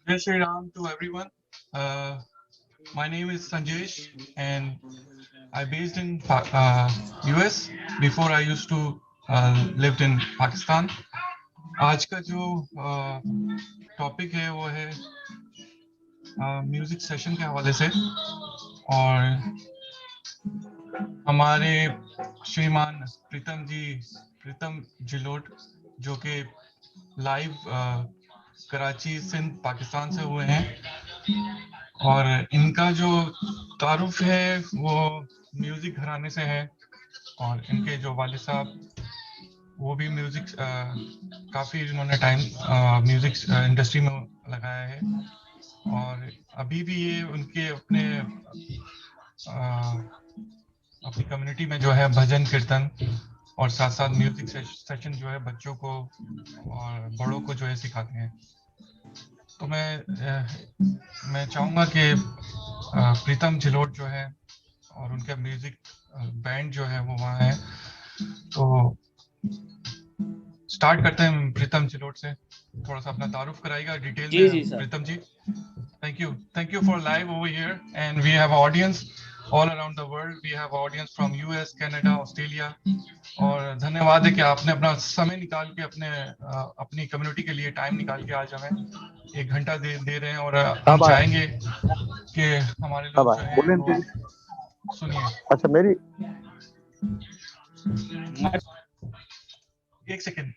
Jai Shri Ram to everyone. My name is Sanjesh and I based in US. Before I used to lived in Pakistan. आज का जो topic है वो है music session के हवाले से और हमारे श्रीमान प्रीतम जिलोट जो कि लाइव कराची सिंध पाकिस्तान से हुए हैं और इनका जो तारुफ है वो म्यूजिक घराने से है और इनके जो वालिद साहब वो भी म्यूजिक काफ़ी इन्होंने टाइम म्यूजिक इंडस्ट्री में लगाया है और अभी भी ये उनके अपनी कम्युनिटी में जो है भजन कीर्तन और साथ साथ म्यूजिक सेशन जो है बच्चों को और बड़ों को जो है सिखाते हैं। तो मैं चाहूँगा कि प्रीतम झिलोट जो है और उनका म्यूजिक बैंड जो है वो वहाँ है, तो स्टार्ट करते हैं। प्रीतम झिलोट से थोड़ा सा अपना तारुफ कराएगा डिटेल में। प्रीतम जी, thank you for live over here and we have audience all around the world. We have audience from US, Canada, Australia और धन्यवाद है कि आपने अपना समय निकाल के अपनी कम्युनिटी के लिए टाइम निकाल के आज हमें 1 घंटा दे रहे हैं और हम चाहेंगे कि हमारे लोग जो हैं वो सुनिए। अच्छा मेरी एक सेकंड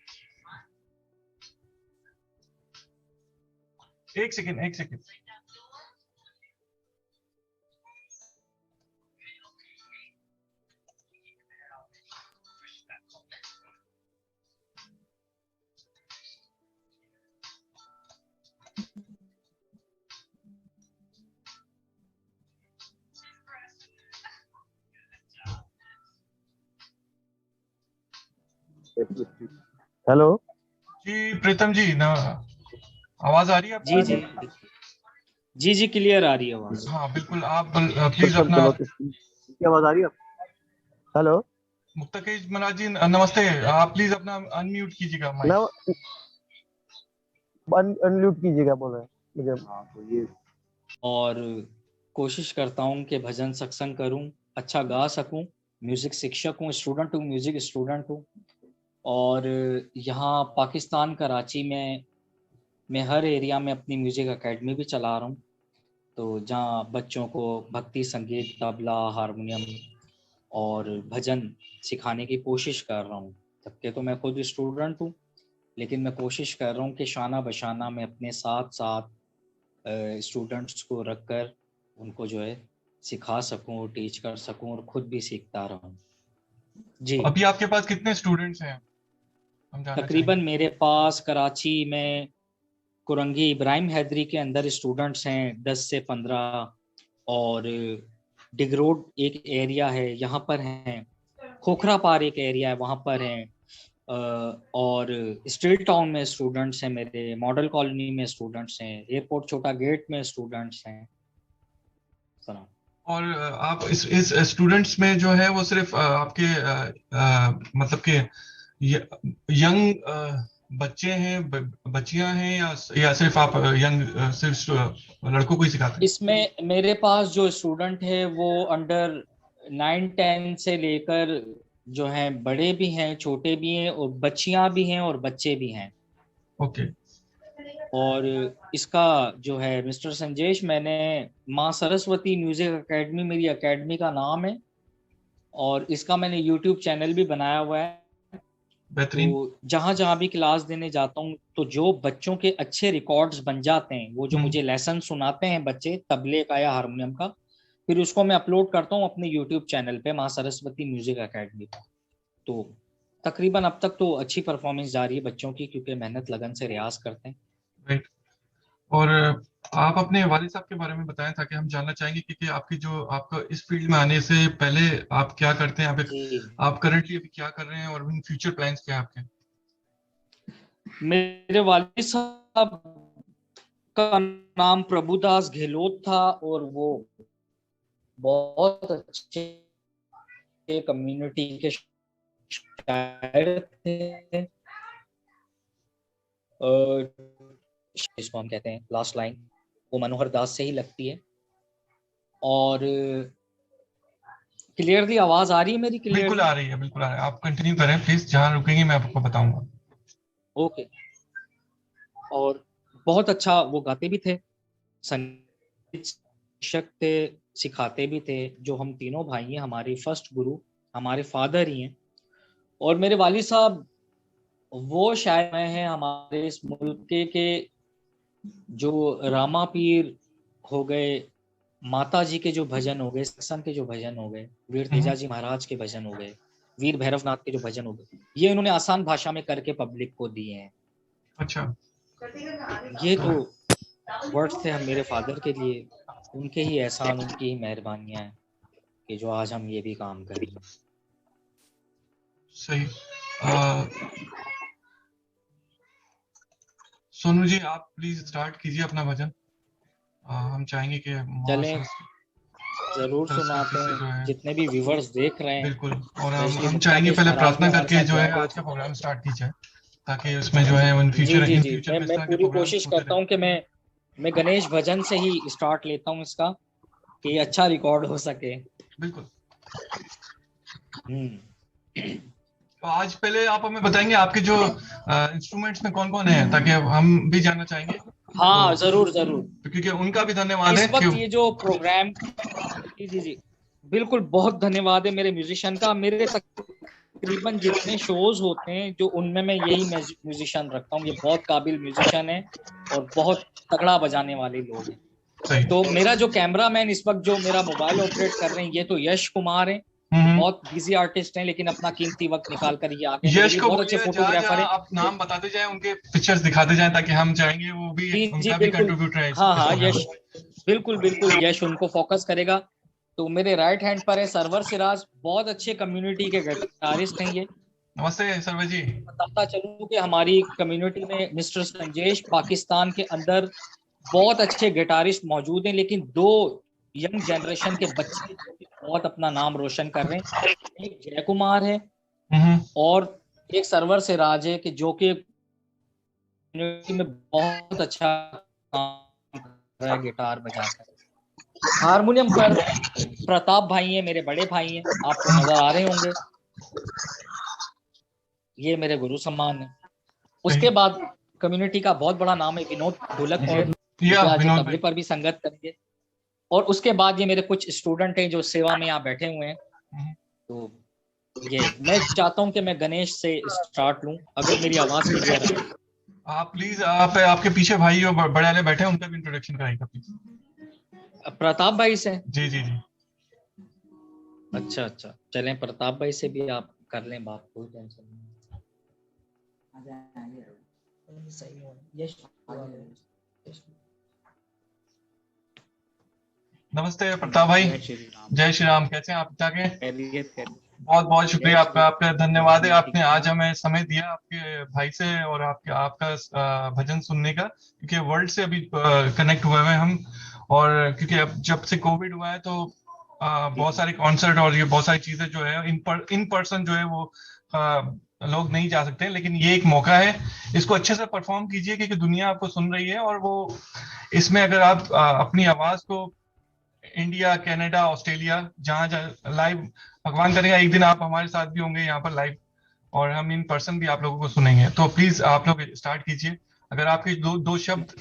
हेलो जी प्रीतम जी ना, आवाज आ रही है आपको? जी क्लियर आ रही है आवाज। हाँ बिल्कुल, आप प्लीज अपना आवाज आ रही है? हेलो मुक्ताकेश महाराज जी नमस्ते, आप प्लीज अपना अनम्यूट कीजिएगा माइक। अनम्यूट कीजिएगा बोल रहे हैं मुझे। हाँ तो ये और कोशिश करता हूँ कि भजन सत्संग करूँ, अच्छा गा सकूँ, म्यूजिक शिक्षक हूँ, स्टूडेंट हूँ, म्यूजिक स्टूडेंट हूँ और यहाँ पाकिस्तान कराची में मैं हर एरिया में अपनी म्यूजिक एकेडमी भी चला रहा हूँ, तो जहाँ बच्चों को भक्ति संगीत, तबला, हारमोनियम और भजन सिखाने की कोशिश कर रहा हूँ। जबकि तो मैं खुद स्टूडेंट हूँ, लेकिन मैं कोशिश कर रहा हूँ कि शाना बशाना मैं अपने साथ साथ स्टूडेंट्स को रखकर उनको जो है सिखा सकूं, टीच कर सकूं और खुद भी सीखता रहूं। जी अभी आपके पास कितने स्टूडेंट्स हैं? तकरीबन मेरे पास कराची में कुरंगी इब्राहिम हैदरी के अंदर स्टूडेंट्स हैं 10 से 15 और डिग रोड एक एरिया है यहाँ पर हैं, खोखरा पार एक एरिया है वहाँ पर हैं और स्ट्रीट टाउन में स्टूडेंट्स हैं मेरे, मॉडल कॉलोनी में स्टूडेंट्स हैं, एयरपोर्ट छोटा गेट में स्टूडेंट्स हैं। और आप इस स्टूडेंट्स में जो है वो सिर्फ आपके मतलब के यंग बच्चे हैं, बच्चियां हैं या सिर्फ आप यंग सिर्फ लड़कों को ही सिखाते हैं? इसमें मेरे पास जो स्टूडेंट है वो अंडर 9-10 से लेकर जो है बड़े भी हैं, छोटे भी हैं और बच्चियां भी हैं और बच्चे भी हैं। ओके। और इसका जो है मिस्टर संजेश, मैंने माँ सरस्वती म्यूजिक एकेडमी मेरी एकेडमी का नाम है और इसका मैंने यूट्यूब चैनल भी बनाया हुआ है। तो जहाँ भी क्लास देने जाता हूँ तो जो बच्चों के अच्छे रिकॉर्ड्स बन जाते हैं, वो जो मुझे लेसन सुनाते हैं बच्चे तबले का या हारमोनियम का, फिर उसको मैं अपलोड करता हूँ अपने यूट्यूब चैनल पे माँ सरस्वती म्यूजिक एकेडमी पर। तो तकरीबन अब तक तो अच्छी परफॉर्मेंस जा रही है बच्चों की, क्योंकि मेहनत लगन से रियाज करते हैं। राइट। और आप अपने वालिद साहब के बारे में बताएं ताकि हम जानना चाहेंगे कि आपकी जो आपका इस फील्ड में आने से पहले आप क्या करते हैं, आप करंटली अभी क्या कर रहे हैं और इन फ्यूचर प्लान्स क्या है आपके? मेरे वालिद साहब का नाम प्रभुदास गहलोत था और वो बहुत अच्छे कम्युनिटी के शायर थे जिसको हम कहते हैं लास्ट लाइन, वो मनोहर दास से ही लगती है। और क्लियरली आवाज आ रही है मेरी? बिल्कुल क्लियरली आ रही है, बिल्कुल आ रही है। आप कंटिन्यू करें प्लीज, जहां रुकेंगे मैं आपको बताऊंगा। ओके। और बहुत अच्छा वो गाते भी थे, संगीत शिक्षक थे, सिखाते भी थे। जो हम तीनों भाई हैं, हमारे फर्स्ट गुरु हमारे फादर ही हैं। और मेरे वालिद साहब वो शायर हैं हमारे इस मुल्क के जो रामा पीर हो गए, माता जी के जो भजन हो गए, सत्संग के जो भजन हो गए, वीर तेजा जी महाराज के भजन हो गए, वीर भैरवनाथ के जो भजन हो गए, ये इन्होंने आसान भाषा में करके पब्लिक को दिए हैं। अच्छा, ये तो वर्ड्स थे हम मेरे फादर के लिए, उनके ही एहसान, उनकी ही मेहरबानियां हैं कि जो आज हम ये भी काम कर रहे हैं। सही। सोनू जी आप प्लीज स्टार्ट कीजिए अपना भजन। हम चाहेंगे कि चलें, जरूर सुनाते सरस्वती से जो हैं। है, जितने भी व्यूवर्स देख रहे हैं, बिल्कुल। और स्पेशली हम मुक्ता चाहेंगे केश पहले महाराज भी प्रार्थना हमारे करके साथ जो है बैठे हुए आज का थे। प्रोग्राम स्टार्ट की जाए, ताकि उसमें जो है इन जी फ्यूचर जी इन जी, फ्यूचर भी इस मैं तरह के पूरी प्रोग्राम्स कोशिश होते करता हूँ कि मैं गणेश भजन से ही स्टार्ट लेता हूँ इसका, कि अच्छा रिकॉर्ड हो सके। बिल्कुल। हम्म। तो आज पहले आप हमें बताएंगे आपके जो इंस्ट्रूमेंट्स में कौन कौन है, ताकि हम भी जानना चाहेंगे। हाँ, तो जरूर जरूर। क्योंकि उनका भी धन्यवाद है इस वक्त कि ये जो प्रोग्राम, जी जी जी, बिल्कुल बहुत धन्यवाद है मेरे म्यूजिशियन का। मेरे तकरीबन जितने शोज होते हैं जो उनमें मैं यही म्यूजिशियन रखता हूँ। ये बहुत काबिल म्यूजिशियन है और बहुत तगड़ा बजाने वाले लोग हैं। सही। तो मेरा जो कैमरामैन इस वक्त जो मेरा मोबाइल ऑपरेट कर रहे हैं, ये तो यश कुमार है। हम्म। बहुत बिजी आर्टिस्ट हैं, लेकिन अपना कीमती वक्त निकाल कर ये आगे मेरे यश लिए को बहुत अच्छे बोलिए जहाँ फोटोग्राफर जहाँ हैं। आप नाम बताते जाएं उनके पिक्चर्स दिखाते जाएं, ताकि हम चाहेंगे वो भी, जी जी उनका भी बिल्कुल। कंट्रीब्यूट रहे हाँ इस हाँ, प्रोग्राम यश, में। बिल्कुल बिल्कुल यश उनको फोकस करेगा। तो मेरे राइट हैंड पर है सरवर सिराज, बहुत अच्छे कम्युनिटी के गिटारिस्ट हैं ये। नमस्ते सर्वे जी। बताता चलूं कि हमारी कम्युनिटी में मिस्टर संजेश पाकिस्तान के अंदर बहुत अच्छे गिटारिस्ट मौजूद हैं, लेकिन दो यंग जनरेशन के बच्चे जो कि बहुत अपना नाम रोशन कर रहे हैं। एक जय कुमार है हम्म। और एक सरवर सिराज है, कि जो कि कम्युनिटी में बहुत अच्छा काम कर रहा है गिटार बजाकर। हारमोनियम पर प्रताप भाई हैं, मेरे बड़े भाई हैं, आपको नजर आ रहे होंगे। ये मेरे गुरु सम्मान है। सही। उसके बाद कम्युनिटी का बहुत बड़ा नाम है विनोद ढोलक है, जो या कि आज ये विनोद तबले भाई। पर भी संगत करेंगे। और उसके बाद ये मेरे कुछ स्टूडेंट हैं जो सेवा में यहाँ बैठे हुए हैं। हम्म। तो ये मैं चाहता हूँ कि मैं गणेश से स्टार्ट लूँ, अगर मेरी आवाज क्लियर है। आप प्लीज, आप आपके पीछे भाई जो बड़े वाले बैठे हैं उनका भी इंट्रोडक्शन कराइएगा प्लीज। प्रताप भाई से? जी जी जी। अच्छा अच्छा, चलें प्रताप भाई से भी आप कर लें बात, कोई टेंशन नहीं। सही है, यश नमस्ते प्रताप भाई। जय श्री राम। जय श्री राम। कैसे हैं आप? ठीक है? खैरियत है। बहुत बहुत शुक्रिया जय आपका, श्री आपका धन्यवाद है, राम। आपने आज हमें समय दिया आपके भाई से और आपके आपका भजन सुनने का, क्योंकि वर्ल्ड से अभी कनेक्ट हुए हैं हम। और क्योंकि अब जब से कोविड हुआ है तो बहुत सारे कॉन्सर्ट और ये बहुत सारी चीजें जो है इन पर्सन जो है वो लोग नहीं जा सकते, लेकिन ये एक मौका है, इसको अच्छे से परफॉर्म कीजिए क्योंकि दुनिया आपको सुन रही है। और वो इसमें अगर आप अपनी आवाज को इंडिया, कनाडा, ऑस्ट्रेलिया, जहां जहां लाइव, भगवान करेगा एक दिन आप हमारे साथ भी होंगे यहाँ पर लाइव, और हम इन पर्सन भी आप लोगों को सुनेंगे। तो प्लीज आप लोग स्टार्ट कीजिए। अगर आपके दो दो शब्द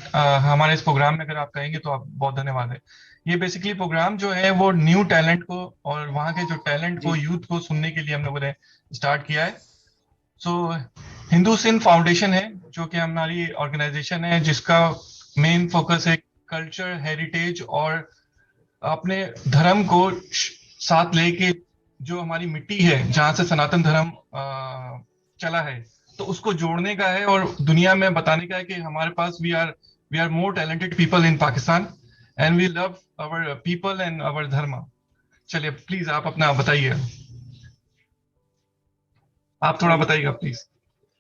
हमारे इस प्रोग्राम में अगर आप कहेंगे तो आप बहुत धन्यवाद है। ये बेसिकली प्रोग्राम जो है वो न्यू टैलेंट को और वहाँ के जो टैलेंट को, यूथ को सुनने के लिए हम लोगों ने स्टार्ट किया है। सो हिंदू सिंह फाउंडेशन है, जो कि हमारी ऑर्गेनाइजेशन है, जिसका मेन फोकस है कल्चर, हेरिटेज और अपने धर्म को साथ लेके, जो हमारी मिट्टी है जहां से सनातन धर्म चला है, तो उसको जोड़ने का है और दुनिया में बताने का है कि हमारे पास we are more talented people in Pakistan and we love our people and our dharma. चलिए प्लीज आप अपना बताइए, आप थोड़ा भाई बताइएगा प्लीज।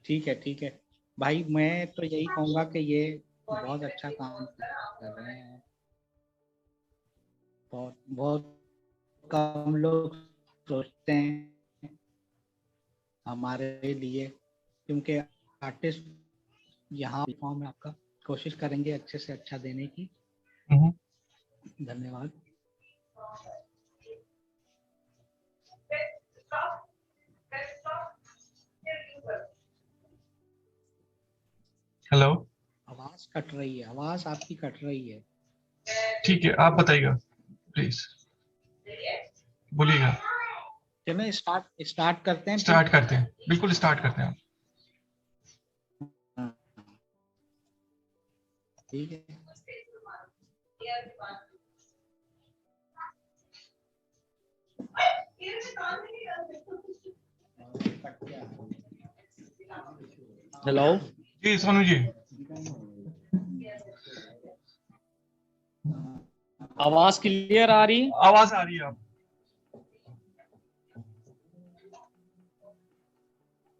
ठीक है भाई, मैं तो यही कहूँगा कि ये बहुत अच्छा काम कर रहे हैं। बहुत बहुत कम लोग सोचते हैं हमारे लिए, क्योंकि आर्टिस्ट यहाँ फॉर्म है आपका, कोशिश करेंगे अच्छे से अच्छा देने की। हम्म। धन्यवाद। हेलो। आवाज कट रही है, आवाज आपकी कट रही है। ठीक है, आप बताइएगा प्लीज, बोलिएगा। चलो स्टार्ट करते हैं। स्टार्ट करते हैं, बिल्कुल स्टार्ट करते हैं। ठीक है। हेलो, जी सोनू जी। आवाज क्लियर आ रही? आवाज आ रही है आप।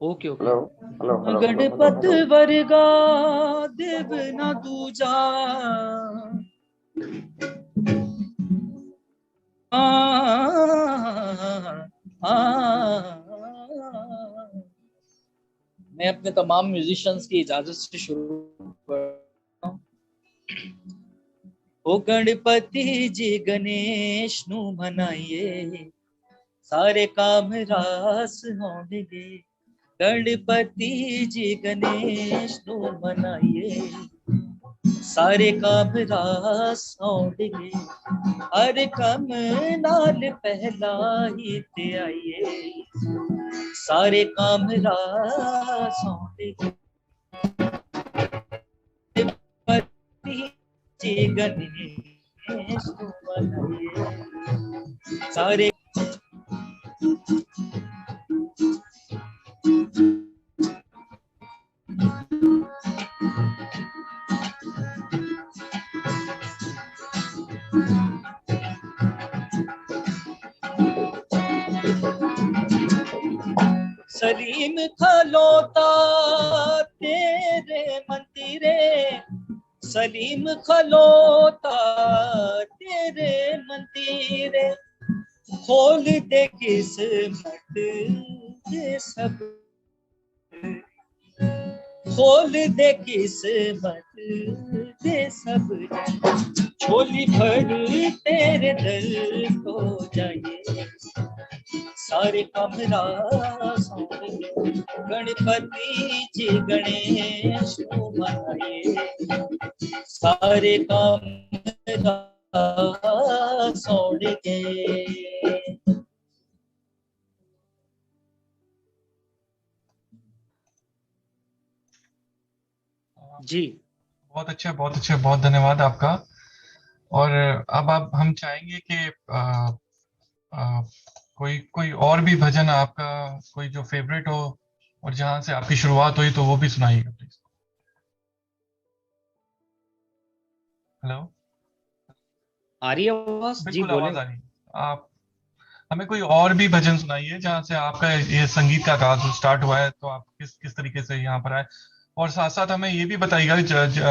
Okay okay. Hello hello hello Ganpat वर्गा देव न दूजा, आ, आ, मैं अपने तमाम म्यूजिशियंस की इजाजत से शुरू करता हूं। ओ गणपति जी गणेश नु मनाइए, सारे काम रास होंगे। गणपति जी गणेश नु मनाइए, सारे काम रास होंगे। हर कम नाल पहला ही ते आइए, सारे काम रास होंगे। गणपति जी गणेश नु मनाइए, सारे सलीम खलोता तेरे मंदिरे, सलीम खलोता तेरे मंदिरे, खोल दे किस्मत के सब, खोल दे किस्मत के सब, झोली भर तेरे दर को जाइए, सारे काम रास होंगे। गणपति जी गणेश को मनाइए, सारे काम रास होंगे। जी बहुत अच्छा, बहुत अच्छा, बहुत धन्यवाद आपका। और अब आप हम चाहेंगे कि कोई कोई और भी भजन आपका, कोई जो फेवरेट हो और जहां से आपकी शुरुआत हुई, तो वो भी सुनाइएगा प्लीज। हेलो। आ रही है आवाज? जी बिल्कुल बोले। आवाज आ रही है। आप हमें कोई और भी भजन सुनाइए जहां से आपका ये संगीत का आगाज स्टार्ट हुआ है, तो आप किस किस तरीके से यहाँ पर आए। और साथ साथ हमें ये भी बताइएगा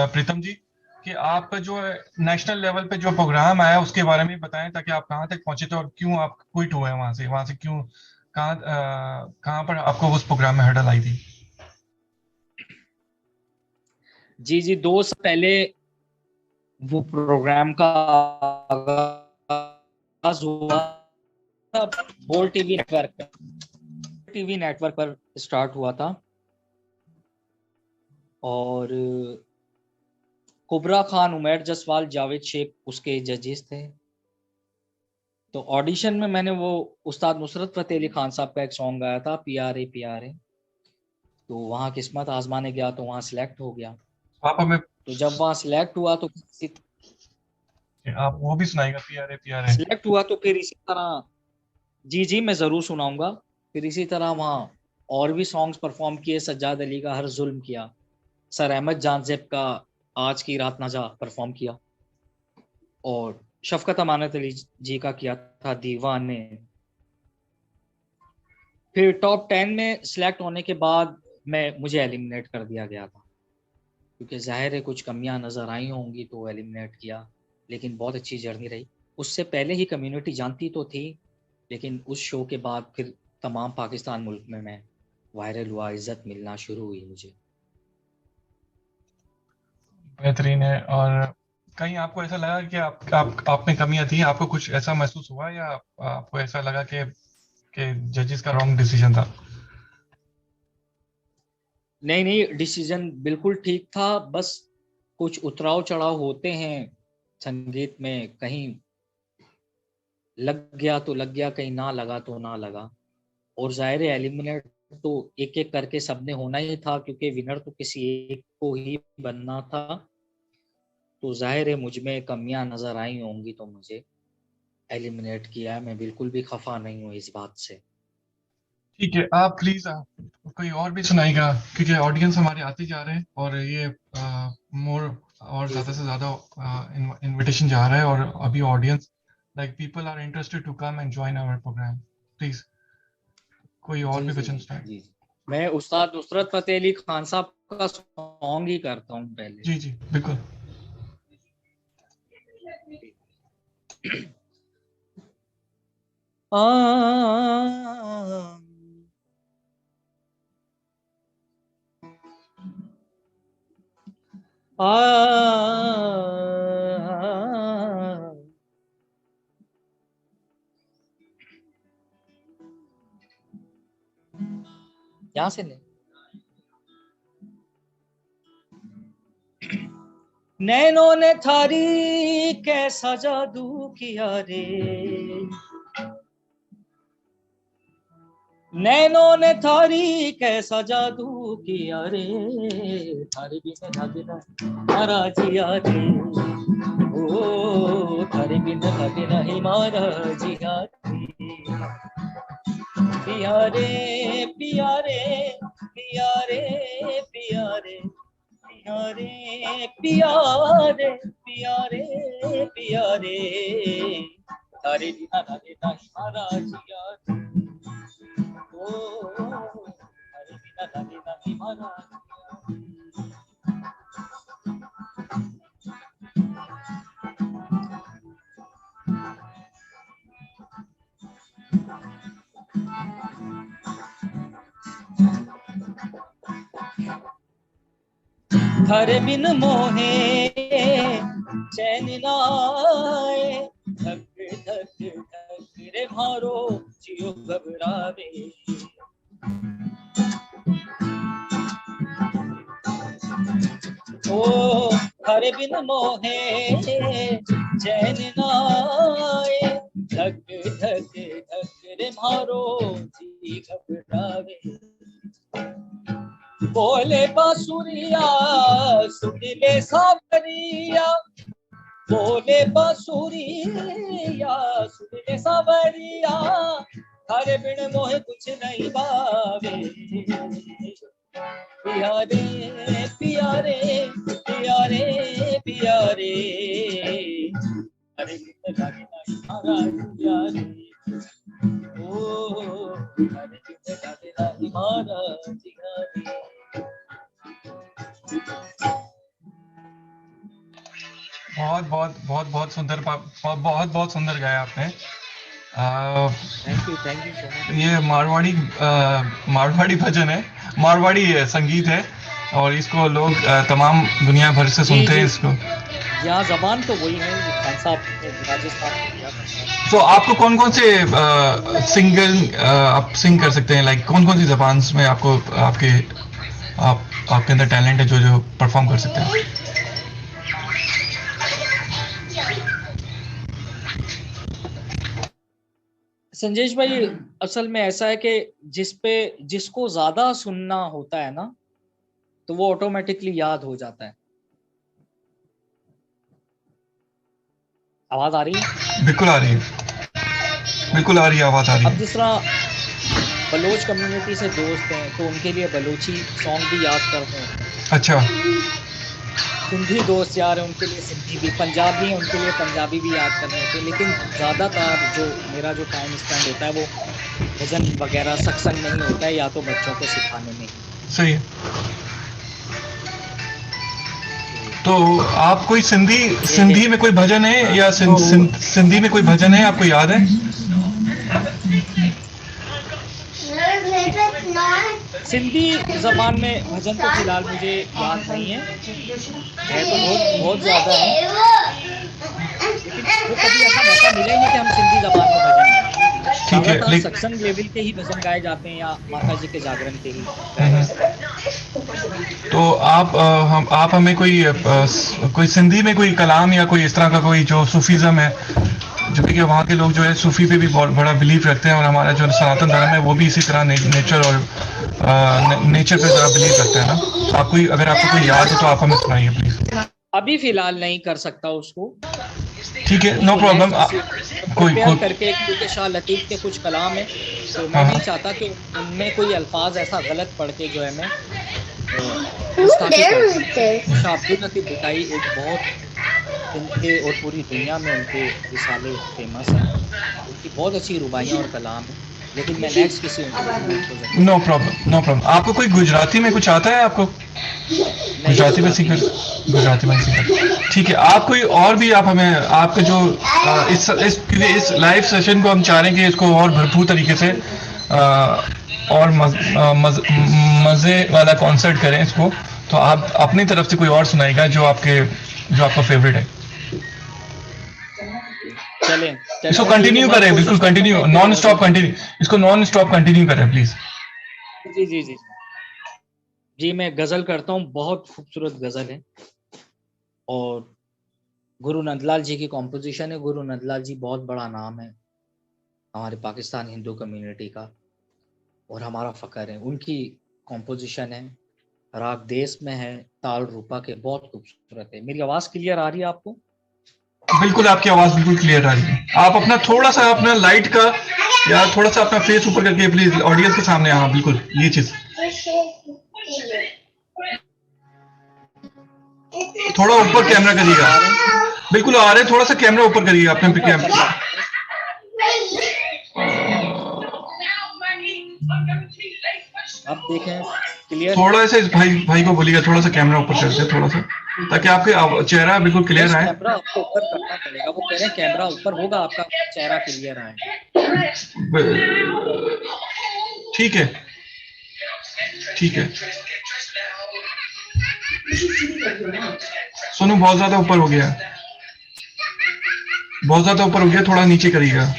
प्रीतम जी, कि आपका जो नेशनल लेवल पे जो प्रोग्राम आया उसके बारे में बताएं, ताकि आप कहाँ तक पहुंचे थे और क्यों आप क्विट हुए वहां से क्यों, कहाँ पर आपको उस प्रोग्राम में हर्डल आई थी। जी जी, 2 साल पहले वो प्रोग्राम का आगाज हुआ था, बोल टीवी नेटवर्क पर स्टार्ट हुआ था। और कुबरा खान, उमैर जसवाल, जावेद शेख उसके जजेस थे। तो ऑडिशन में मैंने वो उस्ताद नुसरत फतेह अली खान साहब का एक सॉन्ग गाया था, प्यारे प्यारे। तो वहाँ किस्मत आजमाने गया तो वहाँ सिलेक्ट हो गया। आप हमें तो जब वहाँ सिलेक्ट हुआ तो आप वो भी सुनाइएगा, प्यारे प्यारे। सिलेक्ट हुआ तो फिर इसी तरह, जी जी मैं जरूर सुनाऊंगा। फिर इसी तरह वहाँ और भी सॉन्ग्स परफॉर्म किए। सज्जाद अली का हर जुल्म किया, सर अहमद जानजेब का आज की रात ना जा परफॉर्म किया, और शफकत अमानत अली जी का किया था दीवाने। फिर टॉप 10 में सिलेक्ट होने के बाद मुझे एलिमिनेट कर दिया गया था, क्योंकि जाहिर है कुछ कमियां नज़र आई होंगी तो एलिमिनेट किया। लेकिन बहुत अच्छी जर्नी रही। उससे पहले ही कम्युनिटी जानती तो थी, लेकिन उस शो के बाद फिर तमाम पाकिस्तान मुल्क में मैं वायरल हुआ, इज्जत मिलना शुरू हुई मुझे। बेहतरीन है। और कहीं आपको ऐसा लगा कि आप में कमियां थी, आपको कुछ ऐसा महसूस हुआ, या आपको ऐसा लगा कि जजेस का रॉन्ग डिसीजन था? नहीं नहीं, डिसीजन बिल्कुल ठीक था, बस कुछ उतराव चढ़ाव होते हैं संगीत में, कहीं लग गया तो लग गया, कहीं ना लगा तो ना लगा। और जाहिर है एलिमिनेट तो एक एक करके सबने होना ही था, क्योंकि विनर तो किसी एक को ही बनना था। तो जाहिर है मुझ में कमियां नजर आई होंगी तो मुझे एलिमिनेट किया है। मैं बिल्कुल भी खफा नहीं हूँ इस बात से। ठीक है, आप प्लीज कोई और भी सुनाएगा, क्योंकि ऑडियंस हमारे आते जा रहे हैं और ये मोर और जी ज्यादा जी से ज्यादा इनविटेशन जा रहा है, और अभी audience like people are interested to come and join our program. Please कोई और जी भी जी भजन जी सुनाए। जी। मैं उस्ताद नुसरत फतेह अली खान साहब का सॉन्ग ही करता हूँ पहले। जी जी बिल्कुल। यहाँ से ले। नैनों ने थारी कैसा जादू किया रे, नैनों ने थारी कैसा जादू किया रे, थारी बिन लगे मारा जिया रे, ओ थारी बिन लगे नहीं मारा जिया रे, पिया रे पिया रे पिया रे पिया रे पिया रे पिया रे पिया रे पिया रे, थारी बिना लगे नहीं मारा जिया रे, ओ थारी बिना लगे नहीं मारा जिया रे। थारे बिन मोहे चैन ना आए, धक धक धक रे मारो जियो घबरावे, ओ थारे बिन मोहे चैन ना आए, धक धक धक रे मारो जी घबरावे, बोले बांसुरिया सुन ले सावरिया, बोले बांसुरिया सुन ले सावरिया, थारे बिन मोहे कुछ नहीं भावे, पिया रे पिया रे पिया रे पिया रे, थारे बिन लगे नहीं मारा जिया रे, ओ थारे बिन लगे नहीं मारा जिया रे। बहुत बहुत बहुत बहुत सुंदर, बहुत बहुत सुंदर गाया आपने। Thank you so much. ये मारवाड़ी भजन है, मारवाड़ी संगीत है, और इसको लोग तमाम दुनिया भर से सुनते हैं इसको। यहाँ जबान तो वही है, खान साहब राजस्थान में किया था। तो आपको कौन कौन से सिंगल आप सिंग कर सकते हैं, लाइक कौन कौन सी जबान में आपको आपके अंदर टैलेंट है जो परफॉर्म कर सकते हैं? संजेश भाई, असल में ऐसा है कि जिसको ज्यादा सुनना होता है ना, तो वो ऑटोमेटिकली याद हो जाता है। आवाज आ रही है? बिल्कुल आ रही है, बिल्कुल आ रही है, आवाज आ रही अब है। जिस तरह बलोच कम्युनिटी से दोस्त हैं तो उनके लिए बलोची सॉन्ग भी याद करते हैं। अच्छा। सिंधी दोस्त यार है उनके लिए सिंधी भी, पंजाबी है उनके लिए पंजाबी भी याद करने होते हैं। लेकिन ज़्यादातर जो मेरा जो टाइम स्पेंड होता है वो भजन वगैरह सत्संग में ही होता है, या तो बच्चों को सिखाने में। सही है। तो आप कोई सिंधी में कोई भजन है, या सिंधी में कोई भजन है आपको याद है? सिंधी जबान में भजन तो फिलहाल मुझे याद नहीं है तो बहुत ज्यादा है, लेकिन वो कभी ऐसा मौका मिला ही नहीं कि हम सिंधी जबान में भजन गाएं। ठीक है, ज्यादातर सत्संग लेवल के ही भजन गाए जाते हैं या माता जी के जागरण के ही गाए जाते हैं। तो आप हमें कोई सिंधी में कोई कलाम या कोई इस तरह का कोई जो सूफीज़्म है, जो कि वहाँ के लोग जो है सूफी पे भी बहुत बड़ा बिलीव रखते हैं, और हमारा जो सनातन धर्म है वो भी इसी तरह नेचर और नेचर पे ज़रा बिलीव करते हैं ना। आप कोई, अगर आपको कोई याद हो तो आप हमें सुनाइए प्लीज। अभी फिलहाल नहीं कर सकता उसको, ठीक है, नो प्रॉब्लम। प्रिपेयर करके, क्योंकि शाह लतीफ के कुछ कलाम है तो मैं नहीं चाहता कि उनमें कोई अल्फाज ऐसा गलत पढ़ के जो है मैं गुस्ताखी कर दूं। शाह अब्दुल लतीफ भुट्टाई एक बहुत इनके और पूरी दुनिया में उनके रिसाले फेमस हैं, उनकी बहुत अच्छी रुबाइयाँ और कलाम है, लेकिन मैं नेक्स्ट किसी इंटरव्यू में उनको जरूर। No problem, no problem. आपको कोई गुजराती में कुछ आता है? आपको गुजराती में सीखर, गुजराती में सीखर, ठीक है। आप कोई और भी, आप हमें आपके जो इस लाइव सेशन को हम चाह रहे हैं कि इसको और भरपूर तरीके से और मज़े वाला कॉन्सर्ट करें इसको, तो आप अपनी तरफ से कोई और सुनाएगा जो आपका फेवरेट है। चलें, इसको कंटिन्यू करें, बिल्कुल कंटिन्यू, नॉन स्टॉप कंटिन्यू, इसको नॉन स्टॉप कंटिन्यू करें प्लीज। जी जी जी जी, मैं गजल करता हूँ, बहुत खूबसूरत गजल है और गुरु नंदलाल जी की कॉम्पोजिशन है। गुरु नंदलाल जी बहुत बड़ा नाम है हमारे पाकिस्तान हिंदू कम्युनिटी का और हमारा फ़ख्र है। उनकी कॉम्पोजिशन है, राग देश में है, ताल रूपा के, बहुत खूबसूरत है। मेरी आवाज़ क्लियर आ रही है आपको? बिल्कुल, आपकी आवाज़ बिल्कुल क्लियर आ रही है। आप अपना थोड़ा सा अपना लाइट का या थोड़ा सा अपना फेस ऊपर करके प्लीज ऑडियंस के सामने। हाँ बिल्कुल, ये चीज थोड़ा ऊपर कैमरा करिएगा। बिल्कुल आ रहे, थोड़ा सा कैमरा ऊपर करिए अपने कैमरा। अब देखें क्लियर? थोड़ा सा इस भाई को बोलिएगा थोड़ा सा कैमरा ऊपर कर दे, थोड़ा सा, ताकि आपके चेहरा बिल्कुल क्लियर आए। कैमरा आपको ऊपर करना पड़ेगा, वो कह रहे हैं कैमरा ऊपर होगा आपका चेहरा क्लियर आए। ठीक है, ठीक है। सोनू बहुत ज्यादा ऊपर हो गया, बहुत ज्यादा ऊपर हो गया, थोड़ा नीचे करिएगा।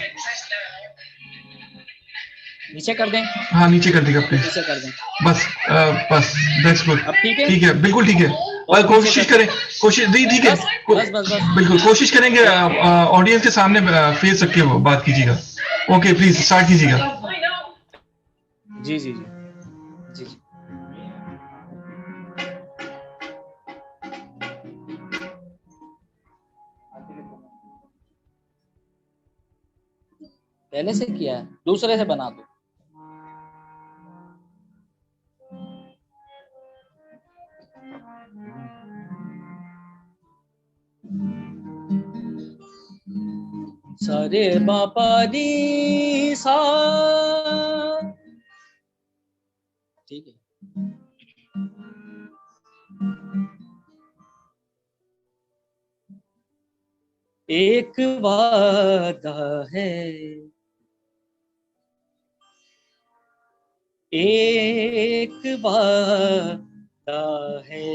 नीचे कर दें? हाँ नीचे कर देगा प्लीज, नीचे कर दें, बस बस, दैट्स गुड। अब ठीक है? ठीक है, बिल्कुल ठीक है। और कोशिश करें, ठीक है, बस बिल्कुल कोशिश करेंगे ऑडियंस के सामने फेस रख के वो बात कीजिएगा। ओके प्लीज स्टार्ट कीजिएगा। जी जी जी जी जी। पहले से किया है, दूसरे से बना दो। सारे बापा दी सा, ठीक है। एक वादा है, एक वादा है,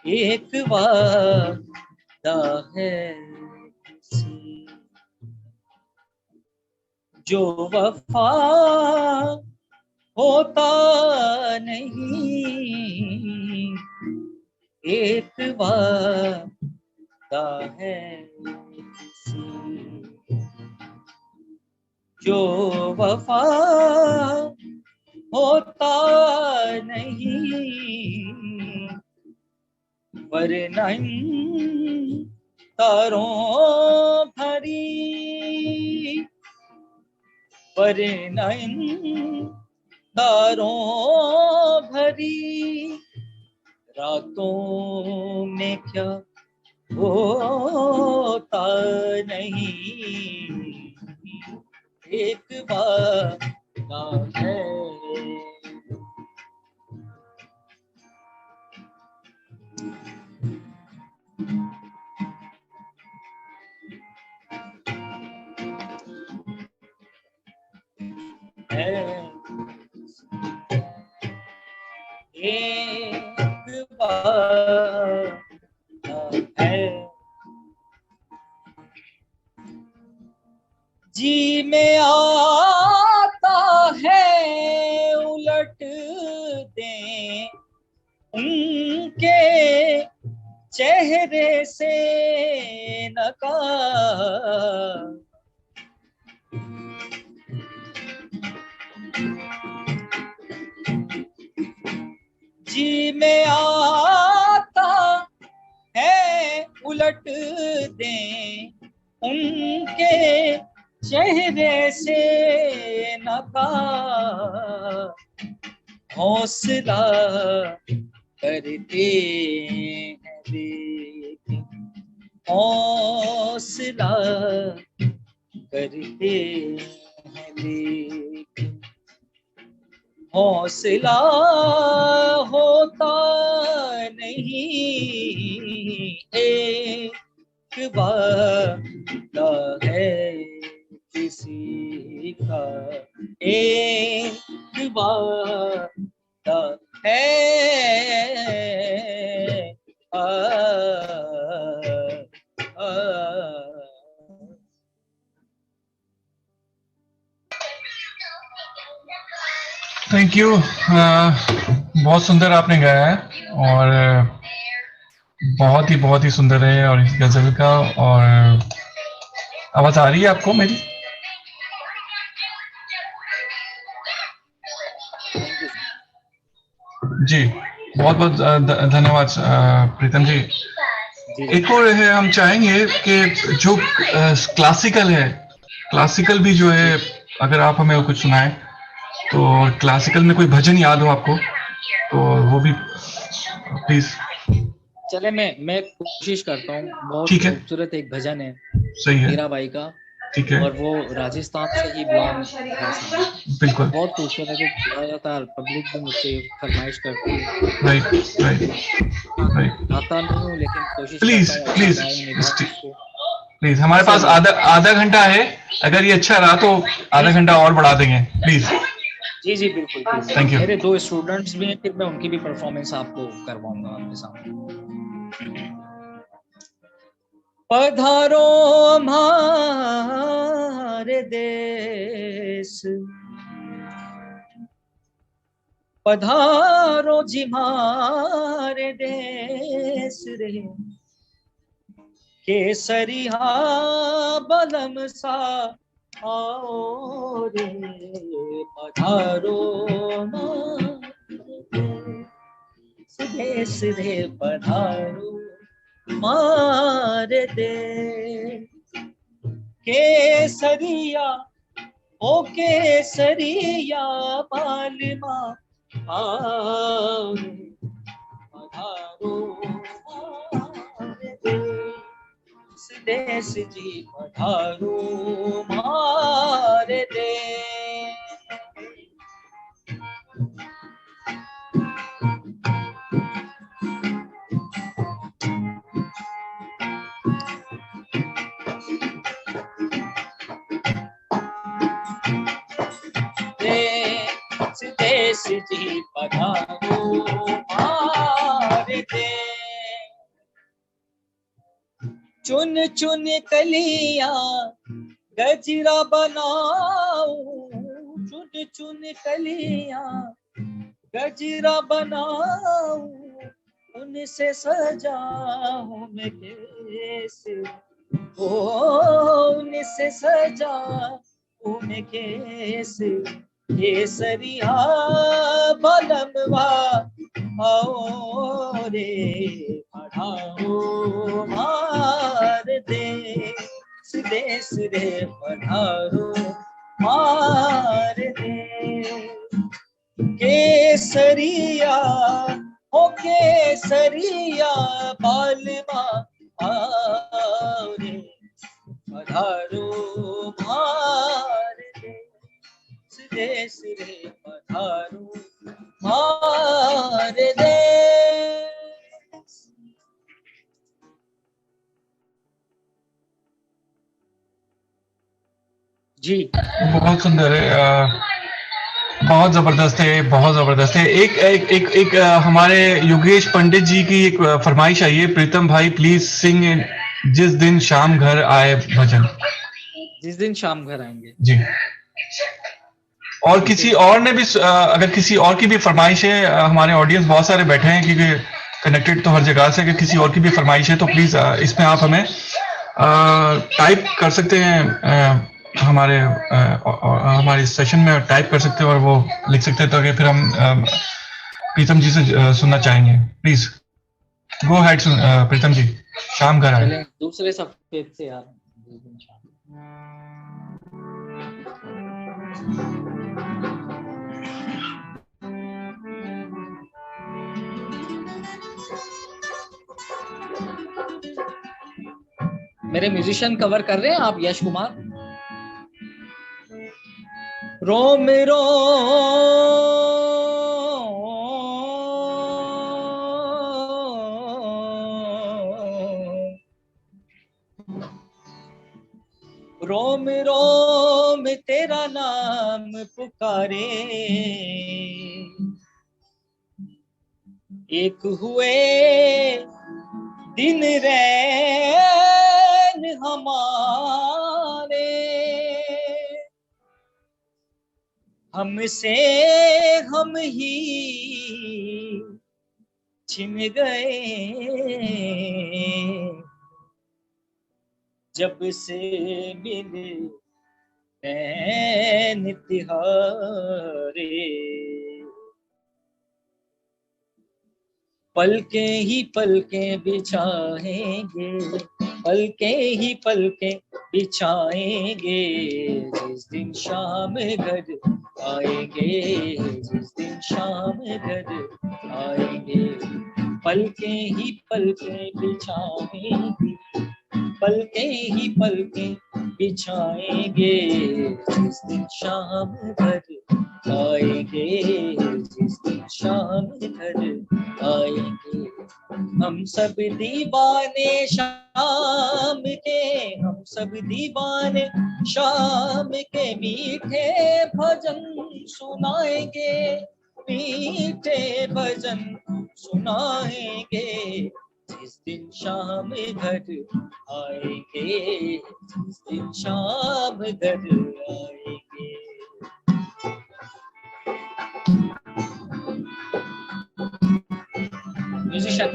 एक वादा है, जो वफा होता नहीं, एक वादा है, जो वफा होता नहीं, वरना तारों भरी, वरना तारों भरी रातों में क्या होता नहीं, एक वादा है। एक वादा है, जी में आता है उलट दें उनके चेहरे से नकाब, जी में आता है उलट दें उनके चेहरे से नकाब, हौसला करते हैं लेकिन हौसला करते हैं लेकिन हौसला होता नहीं, एक वादा है किसी का, एक वादा है, थैंक यू। बहुत सुंदर आपने गाया है और बहुत ही सुंदर है। और इस गजल का, और आवाज आ रही है आपको मेरी? जी, बहुत बहुत धन्यवाद प्रीतम जी। एक और है, हम चाहेंगे कि जो क्लासिकल है, क्लासिकल भी जो है, अगर आप हमें कुछ सुनाएं तो, क्लासिकल में कोई भजन याद हो आपको तो वो भी प्लीज। चले मैं कोशिश करता हूँ। बहुत ठीक है, खूबसूरत एक भजन है सही है, मीराबाई का, ठीक है, और वो राजस्थान से ही बिलोंग है। बिल्कुल, बहुत खूबसूरत है, गाया जाता है, पब्लिक भी मुझसे फरमाइश करती है। Right right right. गाता नहीं हूँ लेकिन कोशिश प्लीज करता हूँ अच्छा प्लीज गाऊं, निभाऊं उसको। प्लीज, हमारे पास चलिए। आधा घंटा है, अगर ये अच्छा रहा तो आधा घंटा और बढ़ा देंगे, प्लीज। जी जी बिल्कुल बिल्कुल। Thank you. मेरे 2 स्टूडेंट्स भी हैं, फिर मैं उनकी भी परफॉर्मेंस आपको करवाऊंगा आपके सामने। पधारो हमारे देश, पधारो जी हमारे देश रे, केसरिया बलम सा आओ रे, पधारो देश रे, पधारो मारे देश, केसरिया ओ केसरिया बालमा आओ रे, पधारो मारे देश जी, पधारो मारे देश। देश जी पधारो मारे देश, चुन चुन कलियां गजरा बनाऊं, चुन चुन कलियां गजरा बनाऊं, उनसे सजाऊं मैं केस, ओ उनसे सजाऊं मैं केस, केसरिया बलमवा आओ रे, पधारो मार देश देश रे, पधारो मार देश, केसरिया ओ केसरिया बालमा आओ रे, पधारो मार देश रे, पधारो मार देश। जी बहुत सुंदर है। बहुत जबरदस्त है, बहुत जबरदस्त है। एक एक एक, एक हमारे योगेश पंडित जी की एक फरमाइश आई है, प्रीतम भाई प्लीज सिंग जिस दिन शाम घर आए भजन। जिस दिन शाम घर आएंगे। जी। और किसी और ने भी अगर किसी और की भी फरमाइश है, हमारे ऑडियंस बहुत सारे बैठे हैं क्योंकि कनेक्टेड तो हर जगह से, अगर किसी और की भी फरमाइश है तो प्लीज इसमें आप हमें टाइप कर सकते हैं, हमारे सेशन में टाइप कर सकते हैं और वो लिख सकते हैं, तो कि फिर हम प्रीतम जी से सुनना चाहेंगे। प्लीज गो हेड प्रीतम जी, शाम घर आए। चलें दूसरे सफेद से यार, जिस दिन शाम। मेरे म्यूजिशियन कवर कर रहे हैं आप, यश कुमार। रोम रोम रोम तेरा नाम पुकारे, एक हुए दिन रैन हमारे, हमसे हम ही छिन गए, जब से मिले नैन तिहारे, पलके ही पलके बिछाएंगे, पलके ही पलके बिछाएंगे, जिस दिन शाम घर आएंगे, जिस दिन शाम घर आएंगे, पलके ही पलके बिछाएंगे, पलके ही पलके बिछाएंगे, जिस दिन शाम घर आएंगे, जिस दिन शाम घर आएंगे। हम सब दीवाने शाम के, हम सब दीवाने शाम के, मीठे भजन सुनाएंगे, मीठे भजन सुनाएंगे, जिस दिन शाम घर आएंगे, जिस दिन शाम घर आएंगे। म्यूजिशियन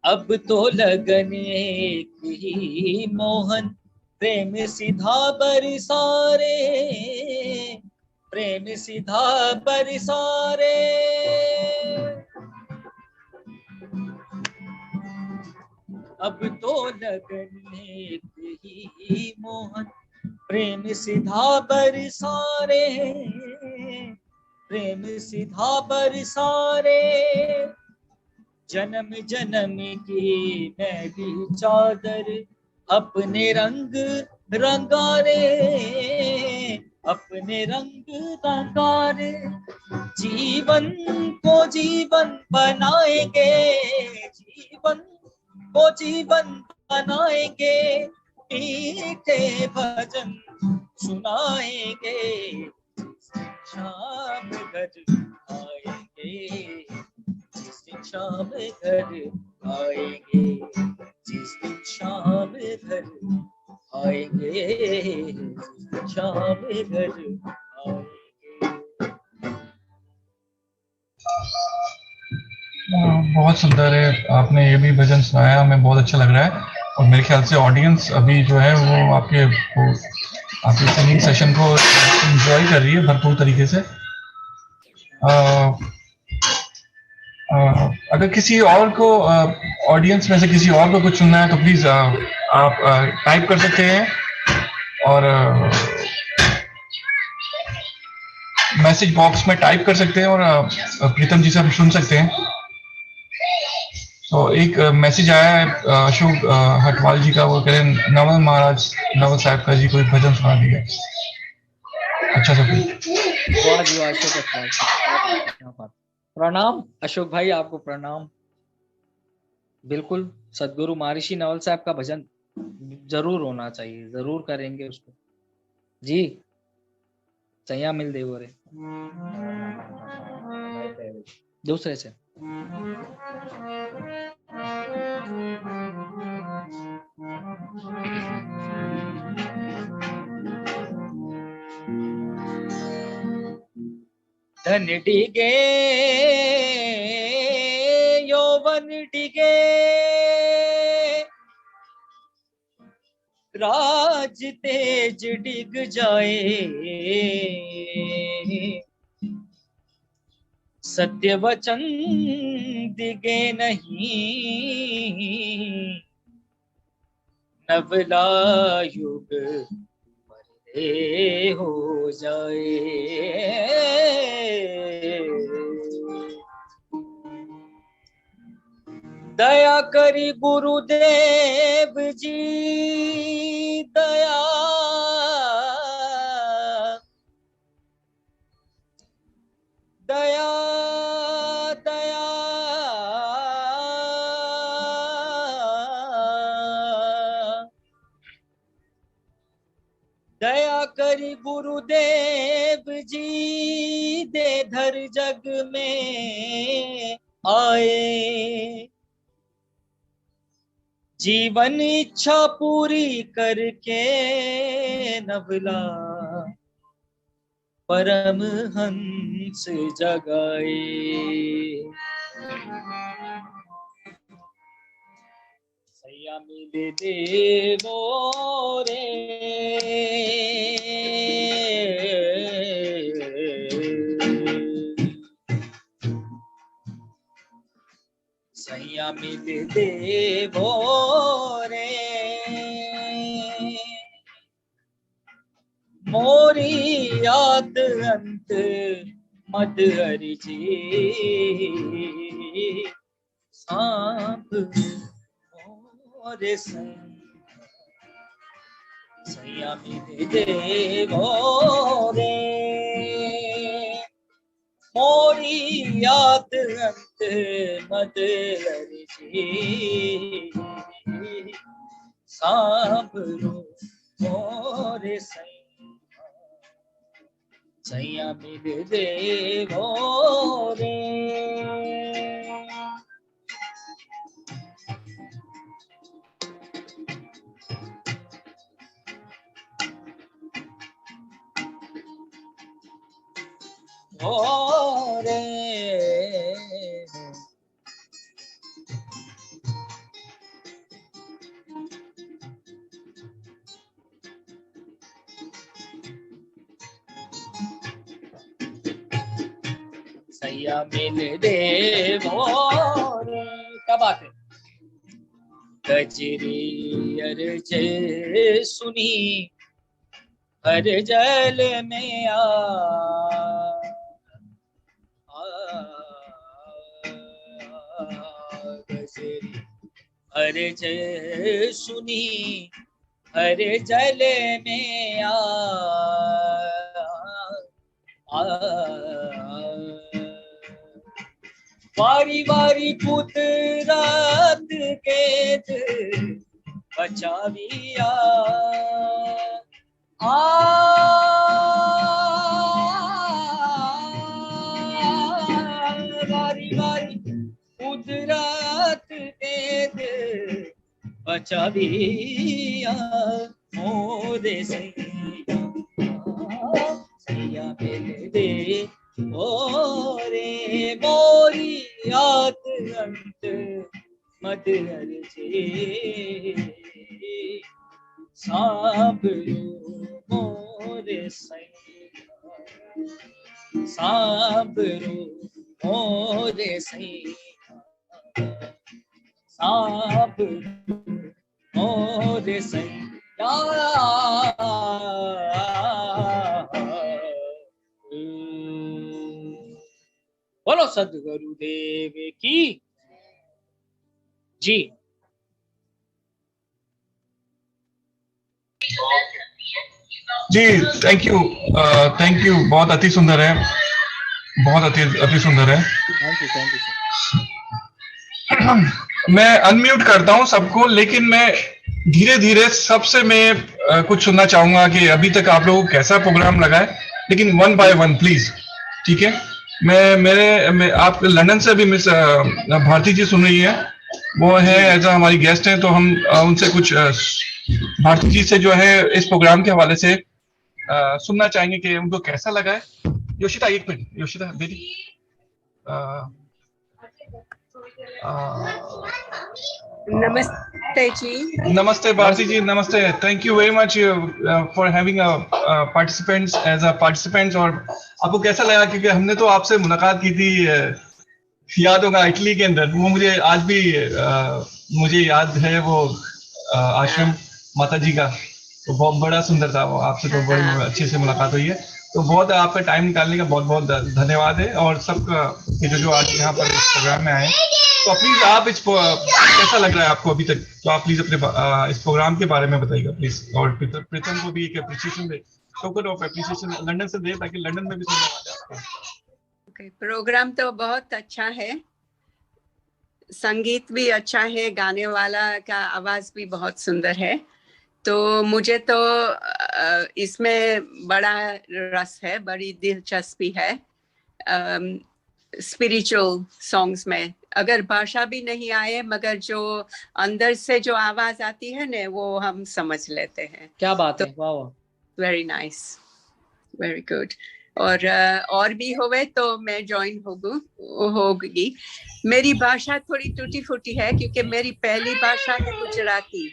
अब तो लगन एक ही मोहन, प्रेम सीधा बरसारे, प्रेम सीधा बरसारे, अब तो लगन एक ही मोहन, प्रेम सीधा बरसारे, प्रेम सीधा बरसारे, जन्म जन्म की मैली चादर अपने रंग रंगारे, अपने रंग रंगारे, जीवन को जीवन बनाएंगे, जीवन को जीवन बनाएंगे, मीठे भजन सुनाएंगे, शाम घर आएंगे, जिस दिन शाम घर आएंगे, जिस दिन शाम घर आएंगे, जिस दिन शाम घर आएंगे। बहुत सुंदर है, आपने ये भी भजन सुनाया, हमें बहुत अच्छा लग रहा है, और मेरे ख्याल से ऑडियंस अभी जो है वो आपके सिंगिंग सेशन को एंजॉय कर रही है भरपूर तरीके से। अगर किसी और को ऑडियंस में से किसी और को कुछ सुनना है तो प्लीज आप टाइप कर सकते हैं और मैसेज बॉक्स में टाइप कर सकते हैं और प्रीतम जी से हम सुन सकते हैं। तो एक मैसेज आया है अशोक हटवाल जी का, वो कह रहे हैं नवल महाराज, नवल साहब का जी कोई भजन सुना दिया। अच्छा सा वाह जी वाह, अशोक अटवाल साहब, क्या बात है, क्या बात। प्रणाम अशोक भाई, आपको प्रणाम। बिल्कुल, सदगुरु महर्षि नवल साहब का भजन जरूर होना चाहिए, जरूर करेंगे उसको जी। सैया मिल देवो रे दूसरे से। धन डिगे यौवन डिगे, राज तेज डिग जाए, सत्य वचन दिगे नहीं, नवला युग मरे हो जाए। दया करी गुरुदेव जी, दया दया दया दया करी गुरुदेव जी, दे धर जग में आए, जीवन इच्छा पूरी करके नवला परम हंस जगाए। सैया मिले देवो रे, सैया मिले देवो रे, मोरी याद अंत मद हरि जी, सांप मोरे सैया मिले देवो रे, मोरी याद अंत मद हरि जी, सांभरो मोरे सैया मिले देवो रे। ओ रे सैया मिल देवो रे, क्या बात है। कजरी अर्ज सुनी हर जल में कजरी अर्ज सुनी हर जल में वारी वारी कुदरत के बचाविया, वारी वारी कुदरत के बचाविया, मोरे सैया सैया मिल दे ओरे, मोरी याद अंत मद हरि जी, सांभरो मोरे सैया, सांभरो मोरे सैया, सांभरो मोरे सैया। बोलो सद्गुरुदेव की जी जी, थैंक यू, बहुत अति सुंदर है, बहुत अति अति सुंदर है। Thank you sir. मैं अनम्यूट करता हूं सबको, लेकिन मैं धीरे धीरे सबसे मैं कुछ सुनना चाहूंगा कि अभी तक आप लोगों को कैसा प्रोग्राम लगा है, लेकिन वन बाय वन प्लीज, ठीक है। आप लंदन से भी मिस भारती जी सुन रही है, वो है एज हमारी गेस्ट हैं, तो हम उनसे कुछ भारती जी से जो है इस प्रोग्राम के हवाले से सुनना चाहेंगे कि उनको कैसा लगा है। योशिता, एक मिनट, योशिता बेटी, नमस्ते जी। नमस्ते भारती जी, नमस्ते। Thank you very much for having participants as a participants. और आपको कैसा लगा, क्योंकि हमने तो आपसे मुलाकात की थी, याद होगा, इटली के अंदर। वो मुझे आज भी मुझे याद है, वो आश्रम माता जी का, तो बहुत बड़ा सुंदर था वो। आपसे तो बड़ी अच्छे से मुलाकात हुई है, तो बहुत आपका टाइम निकालने का बहुत बहुत धन्यवाद है। और सबका जो आज यहाँ पर इस प्रोग्राम में आए, तो प्लीज आप कैसा लग रहा है आपको अभी तक, तो आप प्लीज अपने इस प्रोग्राम के बारे में बताइएगा प्लीज। और प्रीतम को भी एक appreciation they, token of appreciation London से दे, ताकि लंदन में भी सुनने वाले। प्रोग्राम तो बहुत अच्छा है, संगीत भी अच्छा है, गाने वाला का आवाज भी बहुत सुंदर है। तो मुझे तो इसमें बड़ा रस है, बड़ी दिलचस्पी है स्पिरिचुअल सॉन्ग्स में। अगर भाषा भी नहीं आए, मगर जो अंदर से जो आवाज आती है ना, वो हम समझ लेते हैं। क्या बात है, वाह वाह, वेरी नाइस, वेरी गुड। और भी होवे तो मैं ज्वाइन होगी। मेरी भाषा थोड़ी टूटी फूटी है, क्योंकि मेरी पहली भाषा है गुजराती,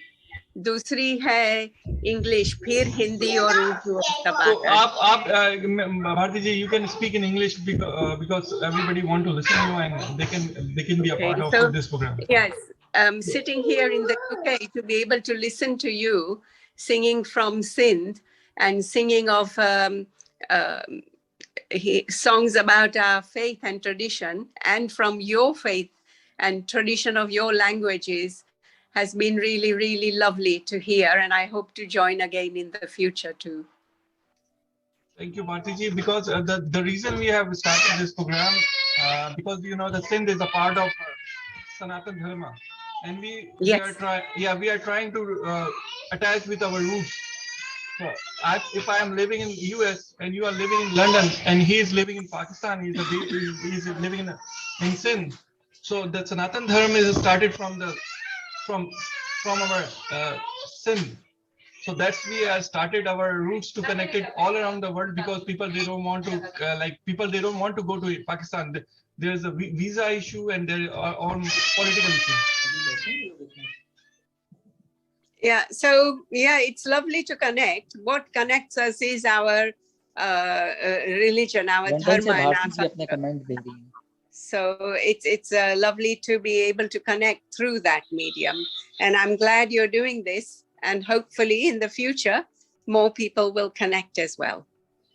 दूसरी है इंग्लिश, फिर हिंदी और उर्दू। तो आप भारती जी, you can speak in English because everybody want to listen to you, and they can be a part of this program. Yes, sitting here in the UK, to be able to listen to you singing from Sindh and singing of songs about our faith and tradition, and from your faith and tradition of your languages, has been really, really lovely to hear, and I hope to join again in the future too. Thank you, Bharti ji, because the reason we have started this program, because you know the Sindh is a part of Sanatan Dharma, and we are trying to attach with our roots. So if I am living in US and you are living in London and he is living in Pakistan, he's living in Sindh. So the Sanatan Dharma is started from our Sindh. So that's we started our roots to connect it all around the world, because people they don't want to go to Pakistan. There's a visa issue and there are on political issues. Yeah, so it's lovely to connect. What connects us is our religion, our dharma, and our. So it's lovely to be able to connect through that medium, and I'm glad you're doing this. And hopefully in the future, more people will connect as well.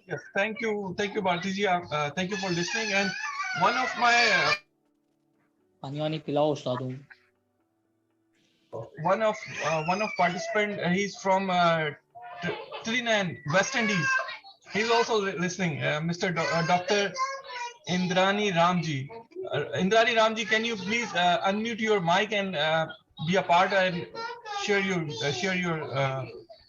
Yes, thank you, Bharti ji. Thank you for listening. And one of my one of participant, he's from Trinidad, West Indies. He's also listening. Mr. Dr. Indrani Ramji. Indrani Ramji, can you please unmute your mic and be a part and share your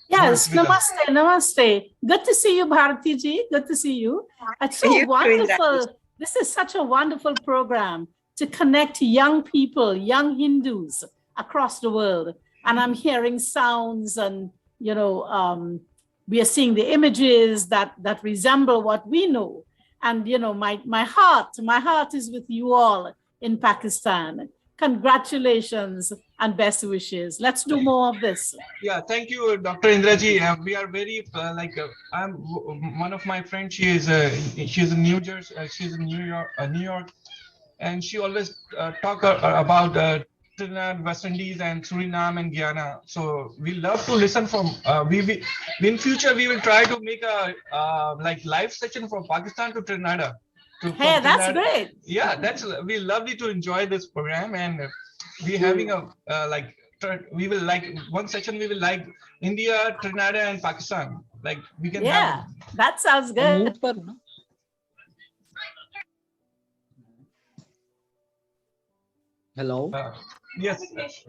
yes, namaste. Good to see you, Bharati ji. Good to see you. It's so wonderful. This is such a wonderful program to connect young people, young Hindus across the world. And I'm hearing sounds, and we are seeing the images that resemble what we know. And my heart is with you all in Pakistan. Congratulations and best wishes. Let's do more of this. Yeah, thank you, Dr. Indraji. We are very I'm one of my friends. She's in New Jersey. She's in New York, and she always talk about Trinidad, West Indies, and Suriname and Guyana. So we love to listen from. We in future we will try to make a live session from Pakistan to Trinidad. Hey, that's great. Yeah, we lovely to enjoy this program, and we having a we will like one session. We will like India, Trinidad, and Pakistan. Like we can have. That sounds good. Hello. Yes,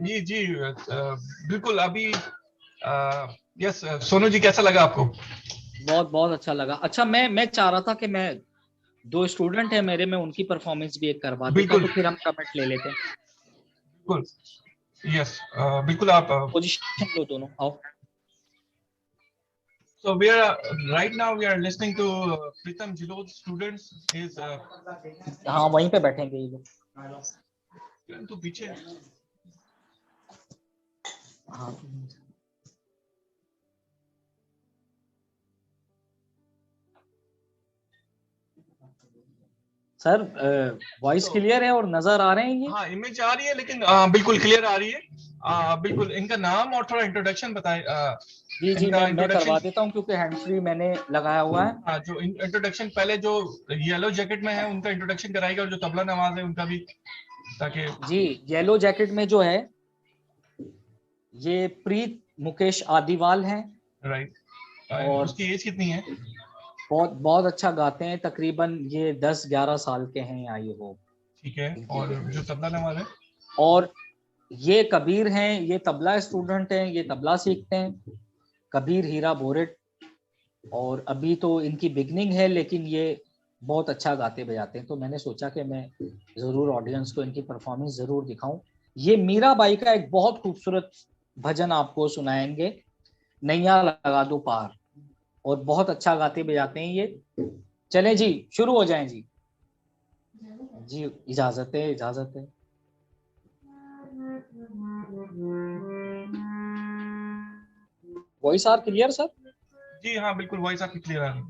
जी बिल्कुल अभी yes Sonu ji कैसा लगा आपको? बहुत अच्छा लगा। अच्छा मैं चाह रहा था कि मैं 2 स्टूडेंट है मेरे में उनकी परफॉर्मेंस भी एक करवा देता, तो फिर हम कमेंट ले लेते हैं। बिल्कुल यस बिल्कुल आप पोजीशन लो दोनों, आओ। So we are right now we are listening to Pritam Jilod's students is हाँ वहीं पे बैठेंगे ये लोग। तो पीछे हाँ सर वॉइस क्लियर है और नजर आ रहे हैं ये? हाँ इमेज आ रही है, लेकिन बिल्कुल क्लियर आ रही है। बिल्कुल इनका नाम और थोड़ा इंट्रोडक्शन बताएं। जी मैं करवा देता हूँ क्योंकि हैंड फ्री मैंने लगाया हुआ है। हाँ जो इंट्रोडक्शन पहले जो येलो जैकेट में है उनका इंट्रोडक्शन कराएगा, और जो तबला नवाज है उनका भी, ताकि जी येलो जैकेट में जो है ये प्रीत मुकेश आदिवाल हैं। राइट। और उसकी एज कितनी है? बहुत अच्छा गाते हैं, तकरीबन ये 10-11 साल के हैं या ये हो। ठीक है। और जो तबला नवाज है और ये कबीर हैं, ये तबला स्टूडेंट हैं, ये तबला सीखते हैं, कबीर हीरा बोरेट। और अभी तो इनकी बिगनिंग है लेकिन ये बहुत अच्छा गाते बजाते हैं, तो मैंने सोचा कि मैं जरूर ऑडियंस को इनकी परफॉर्मेंस जरूर दिखाऊं। ये मीराबाई का एक बहुत खूबसूरत भजन आपको सुनाएंगे, नैया लगा दो पार, और बहुत अच्छा गाते बजाते हैं ये। चले जी शुरू हो जाएं जी। जी इजाजत है। Voice are clear sir? जी हाँ बिल्कुल वॉइस आपकी क्लियर आ रही है।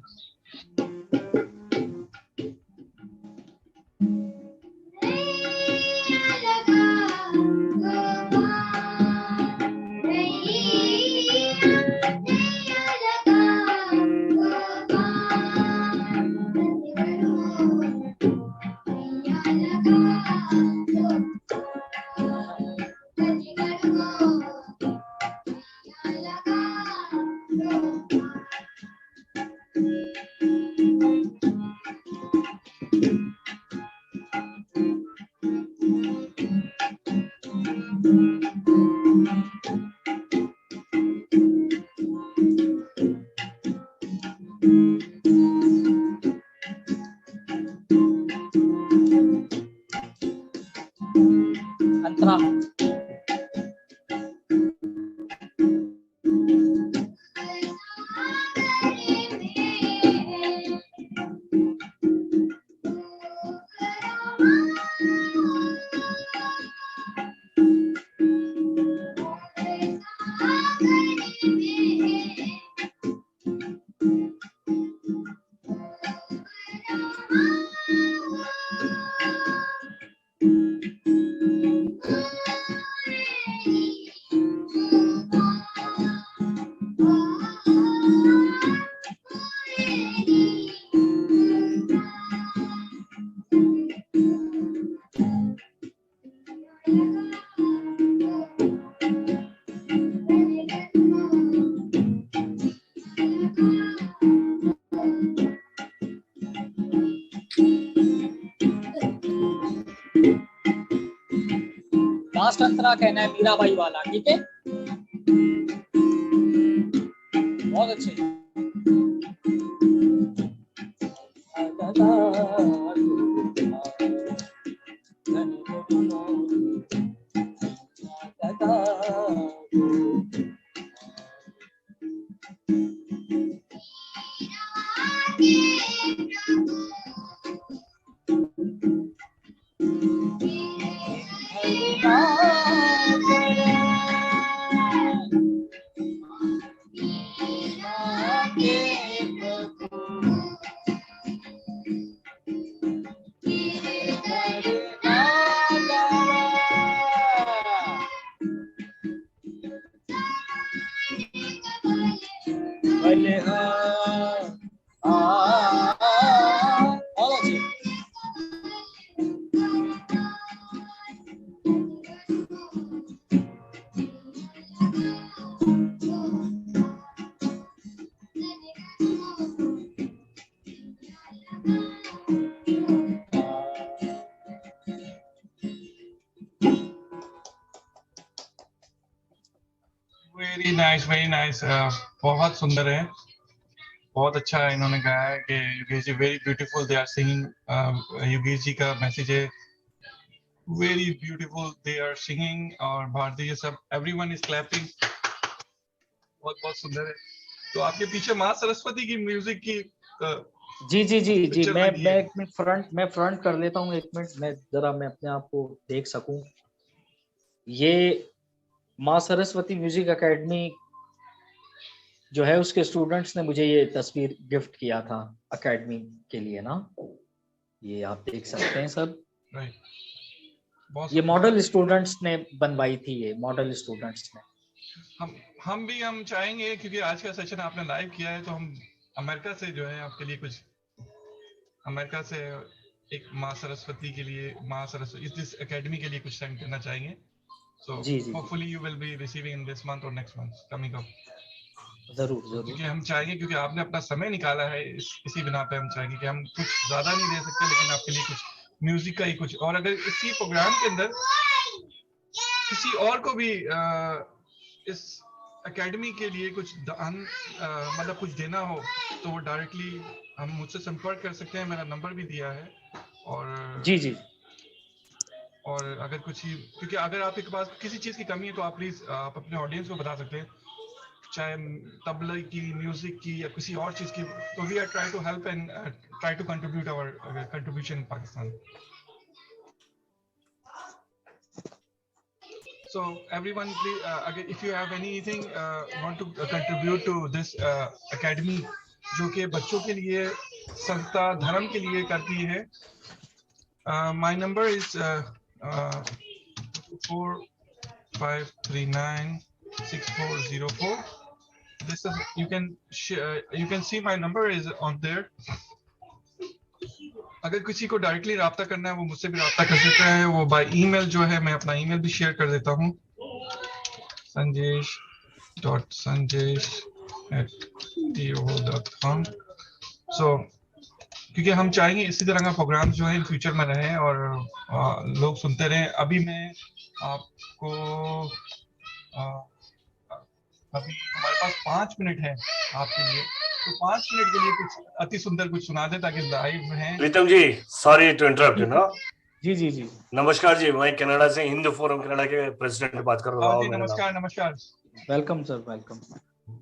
लास्ट अंतरा कहना है मीराबाई वाला, ठीक है? बहुत अच्छे। वेरी नाइस बहुत सुंदर है, बहुत अच्छा इन्होंने गाया है कि Yogesh ji very beautiful they are singing. Yogesh ji का मैसेज है very beautiful they are singing, और भारती जी सब एवरीवन इज क्लैपिंग, बहुत सुंदर है। तो आपके पीछे माँ सरस्वती की म्यूजिक की जी मैं फ्रंट कर लेता हूँ, 1 मिनट मैं जरा मैं अपने आप को देख सकूं। ये माँ सरस्वती म्यूजिक एकेडमी जो है उसके स्टूडेंट्स ने मुझे ये तस्वीर गिफ्ट किया था एकेडमी के लिए ना, ये आप देख सकते हैं सब। ये मॉडल स्टूडेंट्स ने बनवाई थी, ये मॉडल स्टूडेंट्स ने। हम चाहेंगे, क्योंकि आज का सेशन आपने लाइव किया है, तो हम अमेरिका से जो है आपके लिए कुछ, अमेरिका से एक माँ सरस्वती के लिए, माँ सरस्वती इस एकेडमी के लिए कुछ सेंड करना चाहेंगे। So hopefully you will be receiving in this month or next month coming up. जरूर क्योंकि हम चाहेंगे, क्योंकि आपने अपना समय निकाला है इसी बिना पे हम चाहेंगे कि हम कुछ ज्यादा नहीं दे सकते, लेकिन आपके लिए कुछ म्यूजिक का ही कुछ, और अगर इसी प्रोग्राम के अंदर किसी और को भी इस एकेडमी के लिए कुछ मतलब कुछ देना हो तो वो डायरेक्टली हम मुझसे संपर्क कर सकते हैं, मेरा नंबर भी दिया है। और जी और अगर कुछ ही, क्योंकि अगर आपके पास किसी चीज की कमी है तो आप प्लीज आप अपने ऑडियंस को बता सकते हैं, चाहे तबला की, म्यूजिक की, या किसी और चीज की। तो we are try to help and try to contribute our contribution in Pakistan. So everyone, please, again, if you have anything want to contribute to this academy, जो कि बच्चों के लिए, संस्था धर्म के लिए करती है। My number is 45396404. This is, you can see my number is on there. अगर किसी को डायरेक्टली राब्ता करना है वो मुझसे भी राब्ता कर सकता है, वो बाय ईमेल जो है, मैं अपना ईमेल भी शेयर कर देता हूँ, sanjesh.sanjesh@to.com. So क्योंकि हम चाहेंगे इसी तरह का प्रोग्राम जो है इन फ्यूचर में रहे और लोग सुनते रहें। अभी मैं आपको अभी हमारे पास 5 मिनट है आपके लिए, तो 5 मिनट के लिए कुछ अति सुंदर कुछ सुना दे ताकि लाइव हैं। Pritam ji, sorry to interrupt, you know. जी नमस्कार जी, मैं कनाडा से हिंदू फोरम कनाडा के प्रेसिडेंट बात कर रहा हूँ। नमस्कार। Welcome sir, welcome.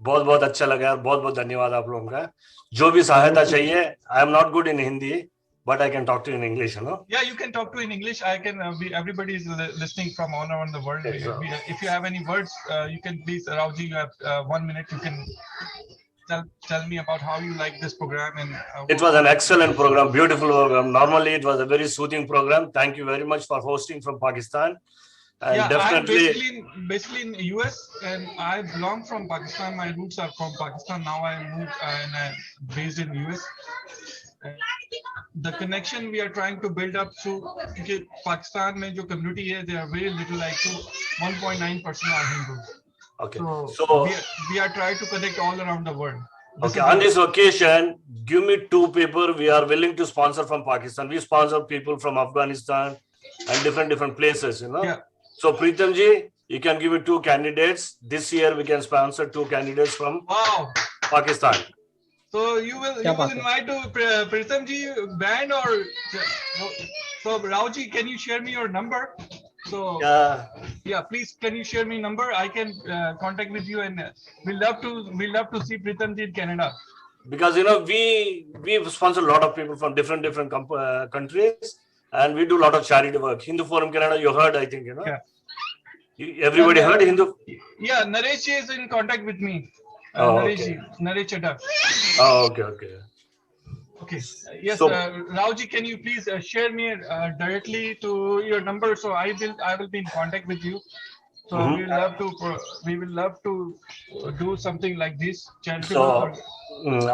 बहुत अच्छा लगा, बहुत धन्यवाद आप लोगों का। जो भी सहायता चाहिए, I am not good in Hindi, but I can talk to you in English, you know. Yeah, you can talk to in English. I can. Everybody is listening from all around the world. If you have any words, you can please, Rauji, you have 1 minute. You can tell me about how you like this program. And it was an excellent program, beautiful program. Normally, it was a very soothing program. Thank you very much for hosting from Pakistan. And yeah, definitely, I'm basically in the US, and I belong from Pakistan. My roots are from Pakistan. Now I moved and I'm based in US. The connection we are trying to build up through, because Pakistan में जो community है, they are very little, like 1.9% are Hindus. Okay. So we are trying to connect all around the world. Okay. On this occasion, give me 2 people we are willing to sponsor from Pakistan. We sponsor people from Afghanistan and different places, you know. Yeah. So Preetam ji, you can give me 2 candidates. This year we can sponsor 2 candidates from Pakistan. So you will invite to Preetam ji band, or so Rauji, can you share me your number? So yeah, please, can you share me number? I can contact with you, and we love to see Preetam ji in Canada. Because you know we sponsor a lot of people from different countries, and we do a lot of charity work. Hindu Forum Canada, you heard, I think, you know. Yeah. Everybody heard Hindu. Yeah, Naresh is in contact with me. Naresh Chadha. Oh, okay. Yes, so, Rauji, can you please share me directly to your number? So I will be in contact with you. So we will love to do something like this. So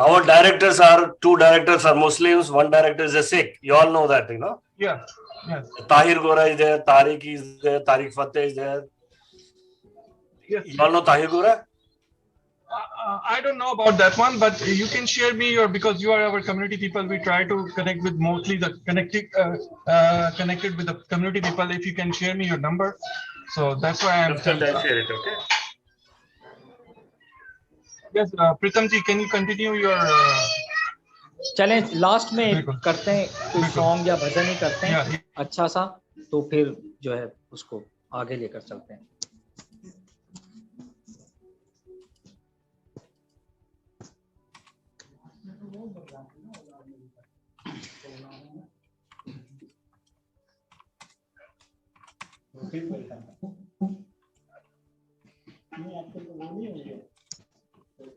our directors are 2 directors are Muslims, 1 director is a Sikh. You all know that, you know. Yeah. Yes. Tahir Gora is there, Tariq is there, Tariq Fateh is there. Yes. You all know Tahir Gora? I don't know about that one, but you can share me because you are our community people. We try to connect with mostly the connected with the community people. If you can share me your number, so that's why I'm. Share it, okay. Yes, Pritam ji, can you continue your? चलें last में बिल्कुल। करते हैं कोई बिल्कुल। Song या भजन ही करते हैं Yeah. अच्छा सा, तो फिर जो है उसको आगे लेकर चलते हैं।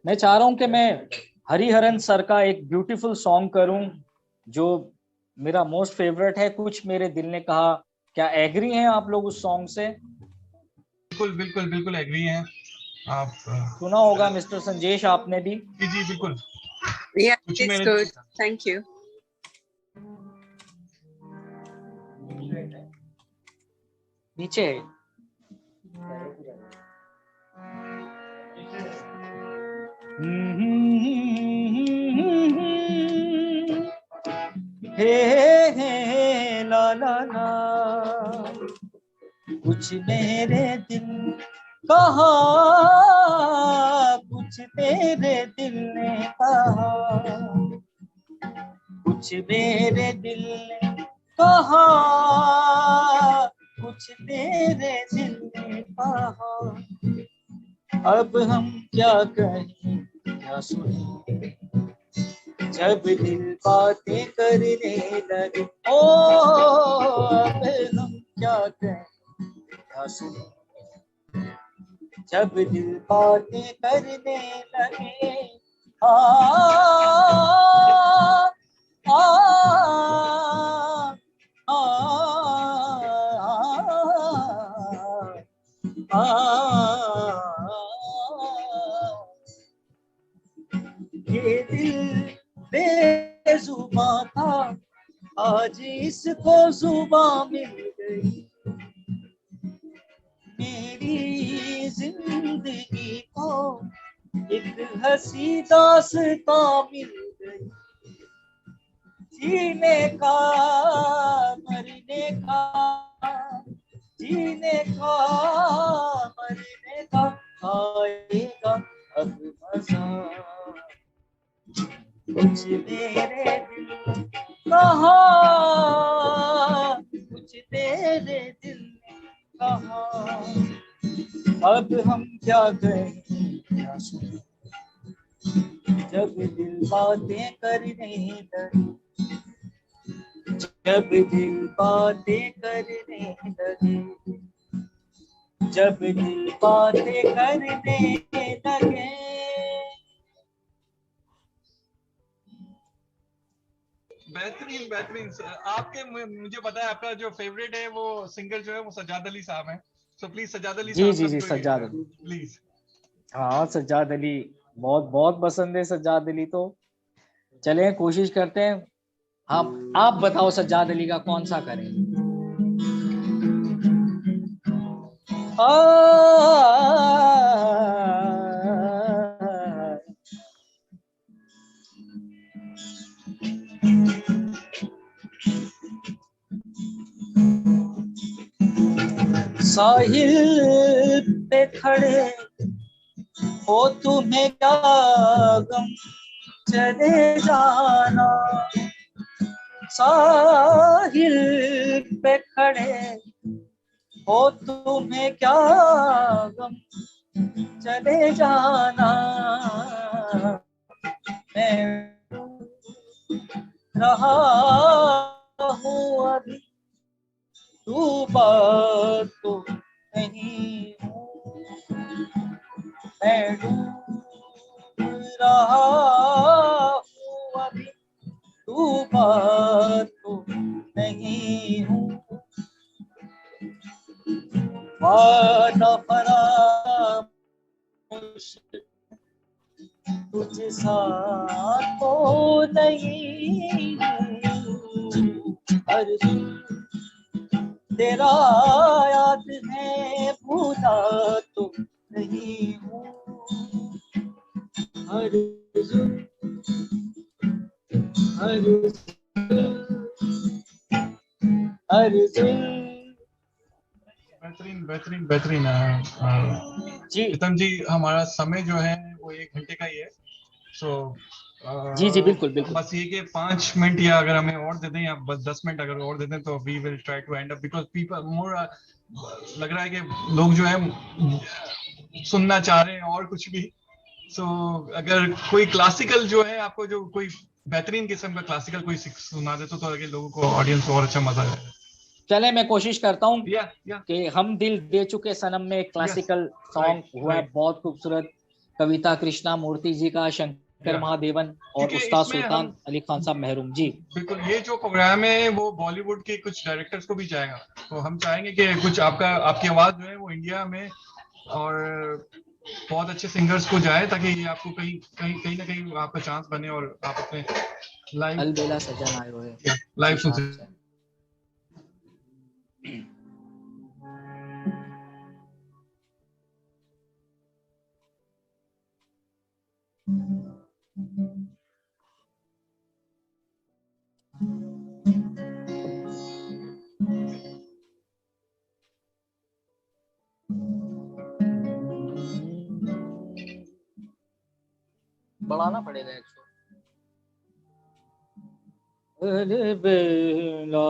मैं चाह रहा हूं कि मैं हरिहरन सर का एक ब्यूटीफुल सॉन्ग करूं जो मेरा मोस्ट फेवरेट है, कुछ मेरे दिल ने कहा। क्या एग्री हैं आप लोग उस सॉन्ग से? बिल्कुल बिल्कुल बिल्कुल एग्री हैं आप। सुना होगा मिस्टर संजेश आपने भी? जी बिल्कुल। Yeah, it's good. Thank you. नीचे हे ला ला ला, कुछ मेरे दिल कहा, कुछ तेरे दिल ने कहा, कुछ मेरे दिल ने कहा, कुछ तेरे दिल ने कहा। अब हम क्या कहें क्या सुने, जब दिल बातें करने लगे। ओ अब हम क्या कहें क्या सुने, जब दिल बातें करने लगे। आ आ आ ये दिल बेजुबां था, आज इसको जुबां मिल गई। मेरी जिंदगी को एक हंसी दास्तां मिल गई। जीने का मरने का, जीने का मरने का आएगा अब मजा। कुछ मेरे दिल कहा, कुछ तेरे दिल ने कहा। अब हम क्या कहें क्या सुने, जब दिल बातें करने लगे, जब दिल बातें करने लगे, जब दिल बातें करने लगे। बेहतरीन बेहतरीन। आपके मुझे पता है आपका जो फेवरेट है वो सिंगर जो है वो सज्जाद अली साहब हैं। सो प्लीज सज्जाद अली साहब। जी सज्जाद अली प्लीज। हाँ सज्जाद अली बहुत बहुत पसंद है सज्जाद अली। तो चलें कोशिश करते हैं। हाँ आप बताओ सज्जाद अली का कौन सा करें? साहिल पे खड़े हो तुम्हें क्या गम, चले जाना। साहिल पे खड़े हो तुम्हें क्या गम, चले जाना। मैं रहा हूँ अभी, डूबा तो नहीं हूँ। मैं डूब रहा हूँ अभी, डूबा तो नहीं हूँ। वादा फरामोश तुझ साथ तो नहीं हूँ। अर्जुन तेरा याद है भूला तो नहीं हूँ। अर्जुन अर्जुन अर्जुन बेहतरीन बेहतरीन बेहतरीन। जी प्रीतम जी, हमारा समय जो है वो 1 घंटे का ही है। सो जी जी बिल्कुल बिल्कुल। बस ये कि 5 मिनट या अगर हमें और दे दें, या बस 10 मिनट अगर और दे दें, तो we will try to end up, because people more लग रहा है कि लोग जो है सुनना चाह रहे हैं और कुछ भी। सो अगर कोई क्लासिकल जो है, आपको जो कोई बेहतरीन किस्म का क्लासिकल कोई सुना दे तो आगे लोगों को, ऑडियंस को और अच्छा मजा आए। चले मैं कोशिश करता हूँ या कि हम दिल दे चुके सनम में क्लासिकल सॉन्ग हुआ है, बहुत खूबसूरत। कविता कृष्णा मूर्ति जी का, शंकर महादेवन और क्योंकि उस्ताद इसमें सुल्तान अली खान साहब महरूम जी। बिल्कुल, ये जो प्रोग्राम है वो बॉलीवुड के कुछ डायरेक्टर्स को भी जाएगा, तो हम चाहेंगे कि कुछ आपकी आवाज जो है वो इंडिया में और बहुत अच्छे सिंगर्स को जाए, ताकि ये आपको कहीं कहीं ना कहीं आपका चांस बने और आप अपने अलबेला सजन आए हुए लाइव सुन सकते। बढ़ाना पड़ेगा 100। अलबेला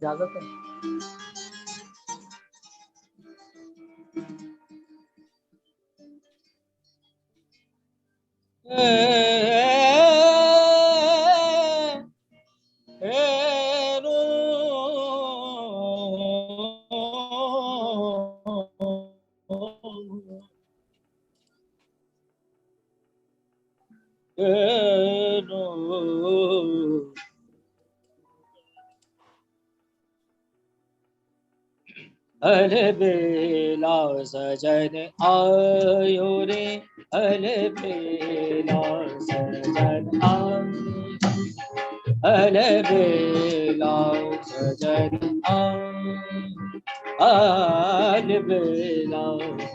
इजाजत है। अलबेला सजन आयो रे, अलबेला सजन आयो, अलबेला सजन आयो, अलबेला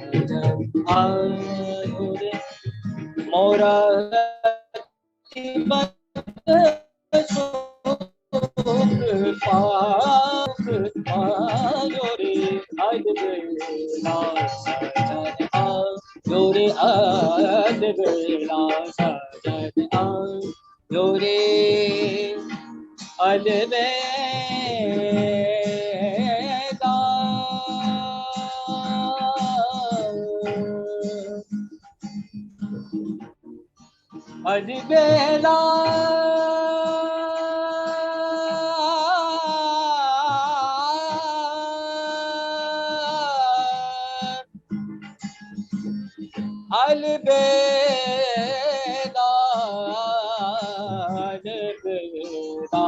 सजन आयो रे, मोरा आयो रे, अलबेला सजन आयो रे, अलबेला सजन आयो रे, अलबेला अलबेला अलबेला अलबेला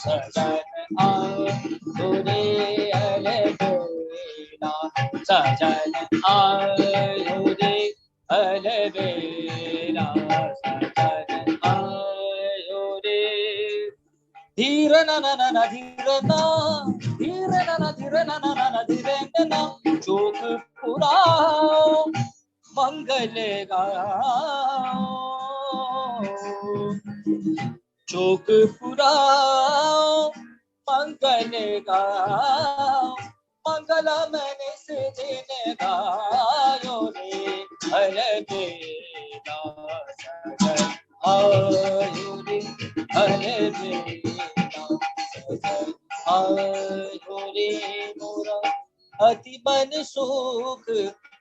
सजन आयो रे, अलबेला सजन आयो रे, अलबेला सजन आयो रे। धीर ना ना ना ना धीर ना, धीर ना ना धीर ना ना ना धीरे ना, चौक पूरा मंगल गाओ, चौक पूरा मंगल गाओ, मंगल मैंने से दिन गायो रे, अलबेला सजन आयो रे, अलबेला सजन आयो रे, मोरा अति मन सुख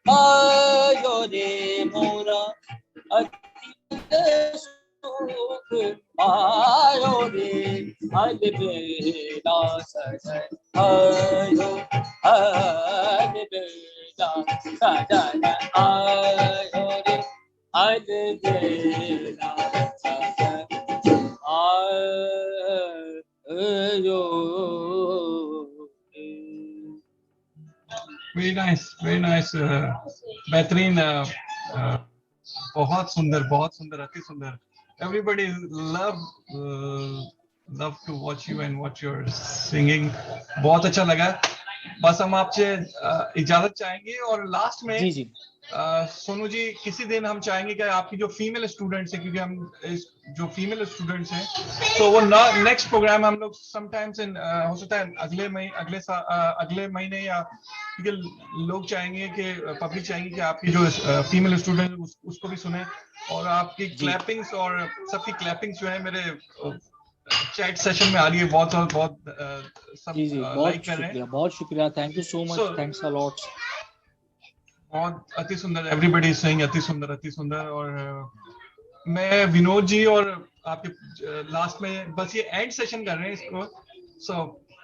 आयो रे, मोरा अति मन सुख आयो रे, अलबेला सजन आयो, अलबेला सजन आयो रे, अलबेला सजन आयो। वेरी नाइस बेहतरीन, बहुत सुंदर अति सुंदर। Everybody love to watch you and watch your singing. बहुत अच्छा लगा। बस हम आपसे इजाजत चाहेंगे और लास्ट में जी सोनू जी किसी दिन हम चाहेंगे कि आपकी जो फीमेल स्टूडेंट्स हैं, क्योंकि हम जो फीमेल स्टूडेंट्स हैं तो वो नेक्स्ट प्रोग्राम हम लोग समटाइम्स इन हो सकता है अगले महीने या, क्योंकि लोग चाहेंगे कि पब्लिक चाहेंगे कि आपकी जो फीमेल स्टूडेंट उसको भी सुने, और आपकी क्लैपिंग्स और सबकी क्लैपिंग्स जो है मेरे चैट सेशन में आ रही है, बहुत सब लाइक कर रहे हैं। बहुत शुक्रिया, thank you so much, thanks a lot. बहुत अति सुंदर, एवरीबॉडी इज सेइंग अति सुंदर। और मैं विनोद जी और आपके लास्ट में बस ये एंड सेशन कर रहे हैं इसको, सो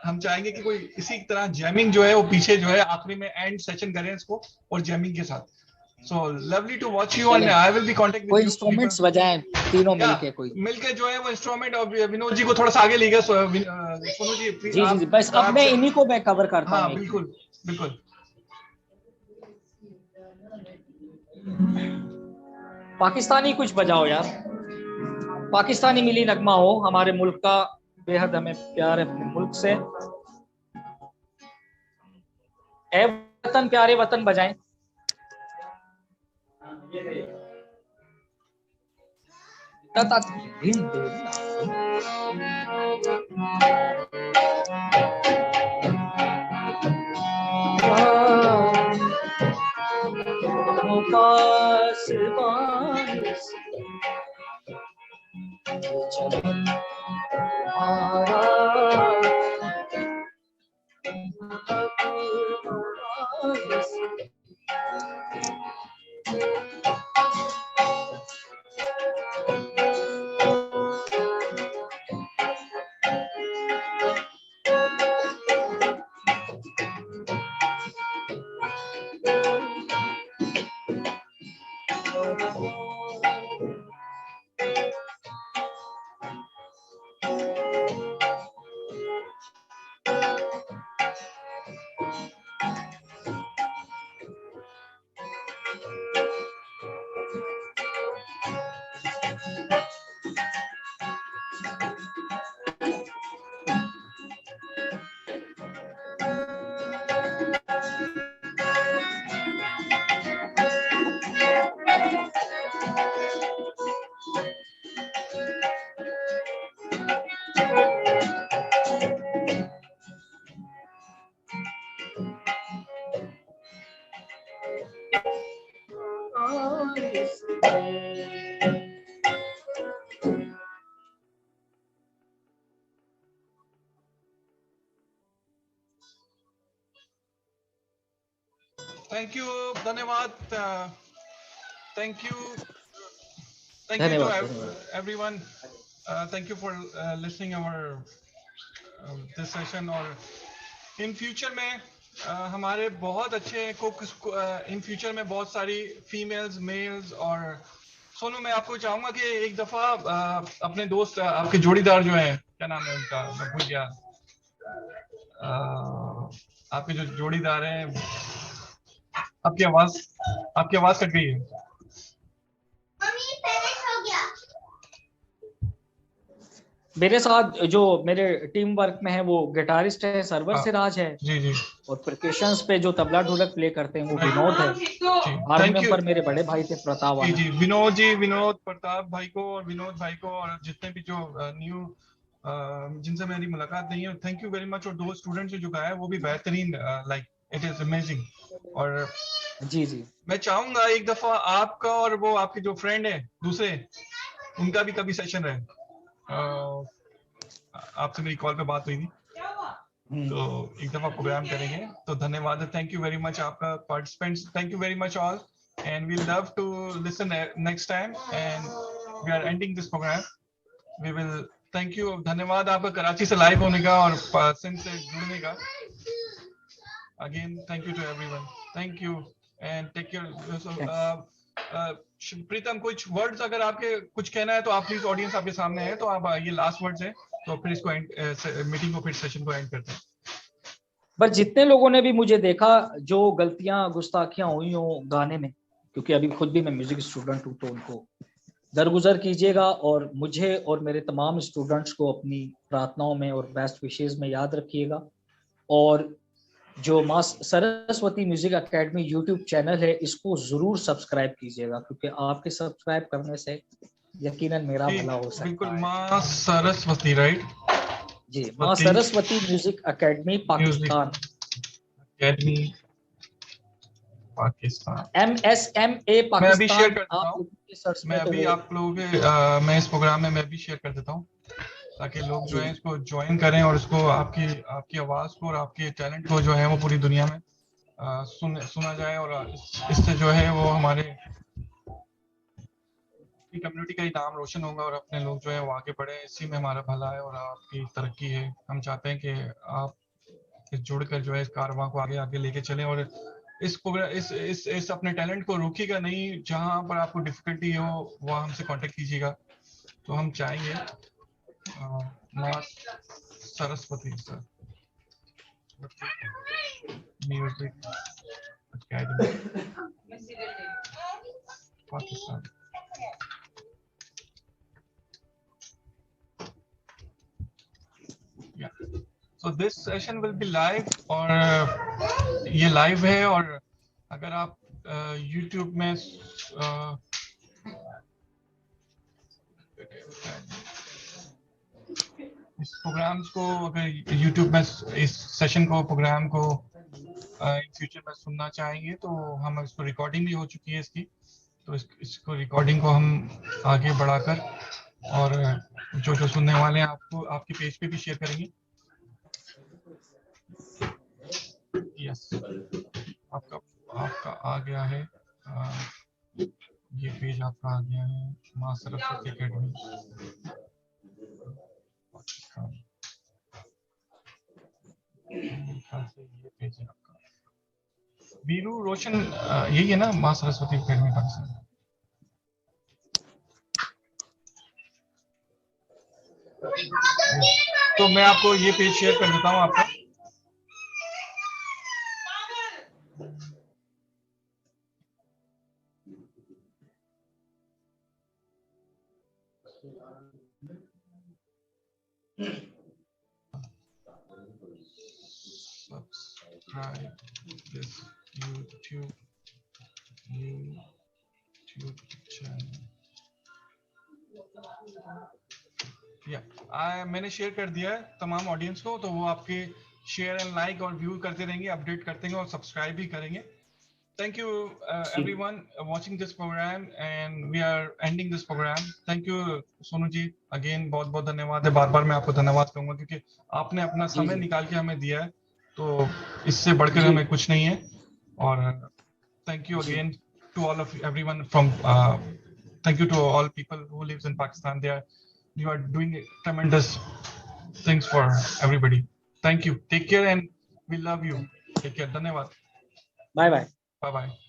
हम चाहेंगे कि कोई इसी तरह जैमिंग जो है वो पीछे जो है आखिरी में एंड सेशन करें इसको और जैमिंग के साथ। So lovely to watch you and I will be contact with you. कोई इंस्ट्रूमेंट्स बजाएं तीनों मिलके जो है वो इंस्ट्रूमेंट, और विनोद जी को थोड़ा सा आगे ले गया। सोनू जी जी बस अब मैं इन्हीं को मैं कवर करता हूं। हाँ बिल्कुल। पाकिस्तानी कुछ बजाओ यार, पाकिस्तानी मिली नगमा हो, हमारे मुल्क का बेहद हमें प्यार है अपने मुल्क से। ए वतन प्यारे वतन बजाएं। थैंक यू, धन्यवाद। Thank you to everyone. Thank you for listening our this session। और इन फ्यूचर में हमारे बहुत अच्छे कुक्स, इन फ्यूचर में बहुत सारी फीमेल्स, मेल्स। और सोनू मैं आपको चाहूंगा कि एक दफा अपने दोस्त, आपके जोड़ीदार जो है, क्या नाम है उनका, मैं भूल गया, आपके जो जोड़ीदार हैं, आपकी आवाज कट गई है। मेरे साथ जो मेरे टीम वर्क में है वो गिटारिस्ट है सरवर सिराज है जी। और परकशंस पे जो तबला ढोलक प्ले करते हैं वो विनोद है। हारमोनियम पर मेरे बड़े भाई थे प्रताप जी। विनोद प्रताप भाई को और विनोद भाई को और जितने भी जो न्यू जिनसे मेरी मुलाकात नहीं है, थैंक यू वेरी मच। और दो स्टूडेंट्स जो गाया वो भी बेहतरीन, लाइक इट इज अमेजिंग। और जी मैं चाहूंगा एक दफा आपका और वो आपके जो फ्रेंड है दूसरे, उनका भी कभी सेशन रहे। आपसे मेरी कॉल पे बात हुई थी, तो एक दफा प्रोग्राम करेंगे। तो धन्यवाद, थैंक यू वेरी मच आपका participants, thank you very much all, and we love to listen next time, and we are ending this program. We will thank you, धन्यवाद आपका कराची से लाइव होने का और सिंध से जुड़ने का। Again thank you to everyone, thank you and take care. Pritam कुछ वर्ड्स अगर आपके कुछ कहना है तो आप प्लीज, ऑडियंस आपके सामने है, तो आप ये लास्ट वर्ड्स है, तो फिर इसको मीटिंग को, फिर सेशन को एंड करते हैं। बस जितने लोगों ने भी मुझे देखा, जो गलतियां गुस्ताखियां हुई हो गाने में, क्योंकि अभी खुद भी मैं म्यूजिक स्टूडेंट हूँ, तो उनको दरगुजर कीजिएगा और मुझे और मेरे तमाम स्टूडेंट्स को अपनी प्रार्थनाओं में और बेस्ट विशेष में याद रखिएगा। और जो माँ Saraswati music academy YouTube channel है, इसको जरूर सब्सक्राइब कीजिएगा, क्योंकि आपके सब्सक्राइब करने से यकीनन मेरा भला हो सकता बिल्कुल, है। माँ सरस्वती, राइट जी, माँ Saraswati music academy Pakistan, academy Pakistan, MSMA मैं अभी शेयर पाकिस्तान। कर देता हूँ, मैं तो अभी आप लोगों के मैं इस प्रोग्राम में मैं भी शेयर कर देता हूँ, ताकि लोग जो है इसको ज्वाइन करें और इसको आपकी आवाज को और आपके टैलेंट को जो है वो पूरी दुनिया में सुना जाए, और इससे जो है वो हमारे कम्युनिटी का ही नाम रोशन होगा और अपने लोग जो है वो आगे बढ़े। इसी में हमारा भला है और आपकी तरक्की है। हम चाहते हैं कि आप जुड़कर जो है इस कारवां को आगे आगे लेके चलें, और इस प्रोग्राम इस अपने टैलेंट को रोकिएगा नहीं। जहां पर आपको डिफिकल्टी हो वहाँ हमसे कांटेक्ट कीजिएगा। तो हम चाहेंगे माँ Saraswati sir music academy Pakistan. So this session will be live, और ये live है, और अगर आप YouTube में इस प्रोग्राम को अगर YouTube में इस सेशन को प्रोग्राम को इन फ्यूचर में सुनना चाहेंगे, तो हम इसको रिकॉर्डिंग भी हो चुकी है इसकी, तो इसको रिकॉर्डिंग को हम आगे बढ़ाकर और जो सुनने वाले हैं आपको आपके पेज पे भी शेयर करेंगे। यस, आपका आ गया है, ये पेज आपका आ गया है, माँ सरस्वती एकेडमी पाकिस्तान। ये पेज है आपका, वीरू रोशन, यही है ना माँ सरस्वती एकेडमी पाकिस्तान। तो मैं आपको ये पेज शेयर कर देता हूँ आपका। Subscribe this YouTube channel. मैंने शेयर कर दिया है तमाम ऑडियंस को, तो वो आपके शेयर एंड लाइक और व्यू करते रहेंगे, अपडेट करते रहेंगे और सब्सक्राइब भी करेंगे। Thank you everyone watching this program, and we are ending this program. Thank you Sonu ji, again बहुत बहुत धन्यवाद है। बार बार मैं आपको धन्यवाद कहूंगा, क्योंकि आपने अपना समय निकाल के हमें दिया है, तो इससे बढ़कर हमें कुछ नहीं है। और thank you again to all of everyone from thank you to all people who lives in Pakistan. You are doing tremendous things for everybody. Thank you. Take care and we love you. Take care. धन्यवाद. Bye bye. Bye bye.